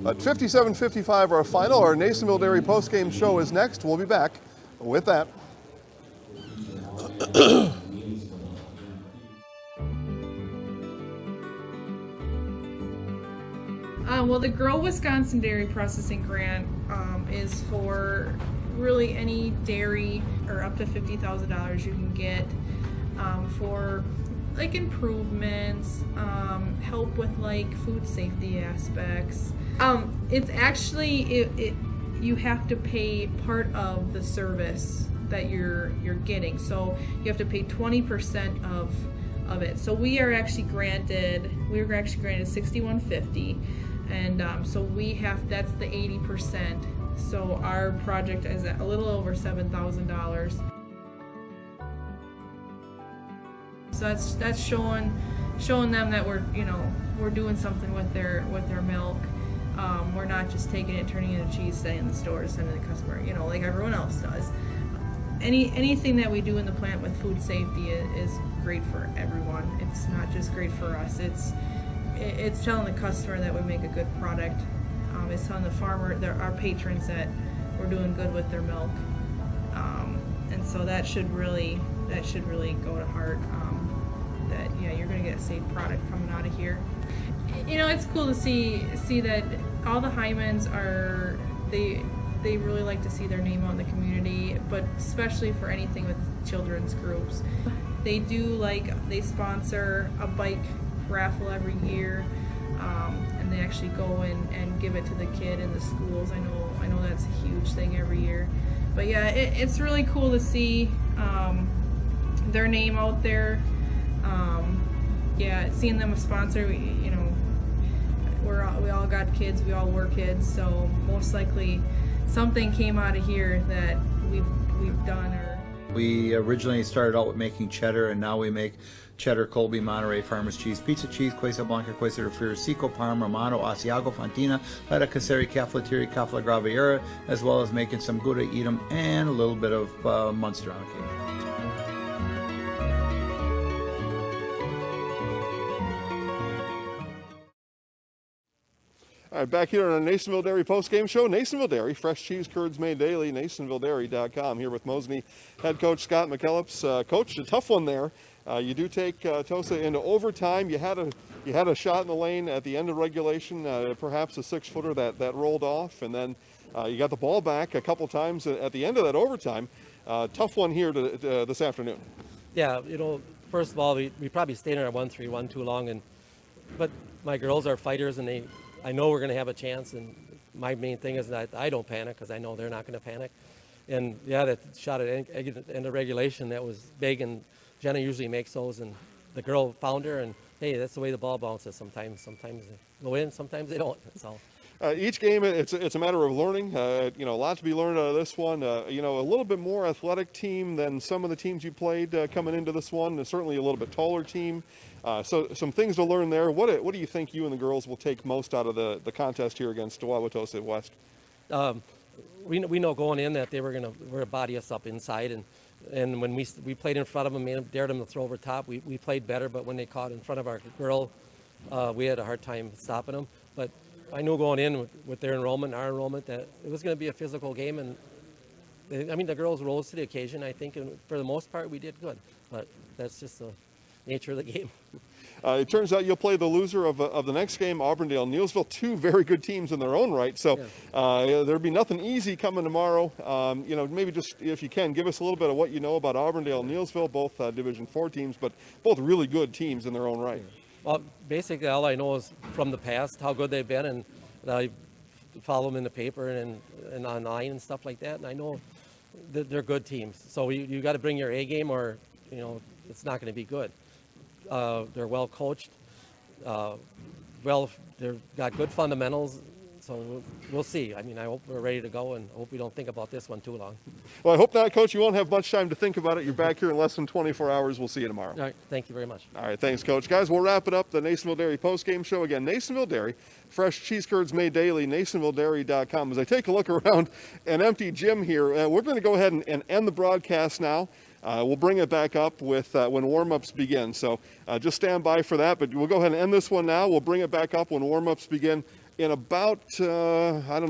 But 57-55 our final. Our Nasonville Dairy postgame show is next. We'll be back with that. Well, the Grow Wisconsin Dairy Processing Grant is for really any dairy, or up to $50,000 you can get for like improvements, help with like food safety aspects. It's actually you have to pay part of the service that you're getting, so you have to pay 20% of it. So we were actually granted $61.50. And so that's the 80%. So our project is at a little over $7,000. So that's showing them that we're doing something with their milk. We're not just taking it, turning it into cheese, sending it in the stores, sending it to the customer, like everyone else does. Anything that we do in the plant with food safety is great for everyone. It's not just great for us. It's telling the customer that we make a good product. It's telling the farmer, our patrons, that we're doing good with their milk. And so that should really go to heart. That you're going to get a safe product coming out of here. It's cool to see that all the Hymans they really like to see their name out in the community, but especially for anything with children's groups. They sponsor a bike raffle every year, and they actually go and give it to the kid in the schools. I know that's a huge thing every year. But yeah, it's really cool to see their name out there. Seeing them sponsor, we all got kids, we all were kids, so most likely something came out of here that we've done. We originally started out with making cheddar, and now we make cheddar, Colby, Monterey, Farmers cheese, pizza cheese, Quesa Blanca, Quesa de Friar, Seco, Parma, Romano, Asiago, Fontina, Feta Caseri, Cafetieri, Cafla Graviera, as well as making some Gouda, Edam, and a little bit of Munster on occasion. All right, back here on our Nasonville Dairy postgame show. Nasonville Dairy, fresh cheese curds made daily, NasonvilleDairy.com. Here with Mosney head coach Scott McKellips. Coach, a tough one there. You do take Tosa into overtime. You had a shot in the lane at the end of regulation, perhaps a 6-footer that rolled off, and then you got the ball back a couple times at the end of that overtime. Tough one here this afternoon. Yeah, first of all, we probably stayed in our 1-3-1 too long, but my girls are fighters, and I know we're going to have a chance, and my main thing is that I don't panic because I know they're not going to panic. And yeah, that shot at the end of regulation, that was big, and Jenna usually makes those, and the girl found her, and hey, that's the way the ball bounces sometimes. Sometimes they go in, sometimes they don't. So. Each game, it's a matter of learning. A lot to be learned out of this one. A little bit more athletic team than some of the teams you played coming into this one. Certainly a little bit taller team. So some things to learn there. What do you think you and the girls will take most out of the contest here against Wauwatosa West? We know going in that they were going to body us up inside, and when we played in front of them, dared them to throw over top, we played better. But when they caught in front of our girl, we had a hard time stopping them. But I knew going in with their enrollment, our enrollment, that it was going to be a physical game, and the girls rose to the occasion, I think, and for the most part we did good. But that's just the nature of the game. it turns out you'll play the loser of the next game, Auburndale, Neillsville, two very good teams in their own right. So there'll be nothing easy coming tomorrow. Maybe just, if you can, give us a little bit of what you know about Auburndale and Neillsville, both Division IV teams, but both really good teams in their own right. Well, basically all I know is from the past how good they've been, and I follow them in the paper and online and stuff like that, and I know that they're good teams. So you got to bring your A game, or it's not going to be good. They're well coached. They've got good fundamentals. So we'll see. I mean, I hope we're ready to go, and hope we don't think about this one too long. Well, I hope not, Coach. You won't have much time to think about it. You're back here in less than 24 hours. We'll see you tomorrow. All right. Thank you very much. All right. Thanks, Coach. Guys, we'll wrap it up. The Nasonville Dairy postgame show. Again, Nasonville Dairy. Fresh cheese curds made daily. NasonvilleDairy.com. As I take a look around an empty gym here, we're going to go ahead and end the broadcast now. We'll bring it back up with when warm-ups begin. So just stand by for that. But we'll go ahead and end this one now. We'll bring it back up when warm-ups begin in about, I don't know,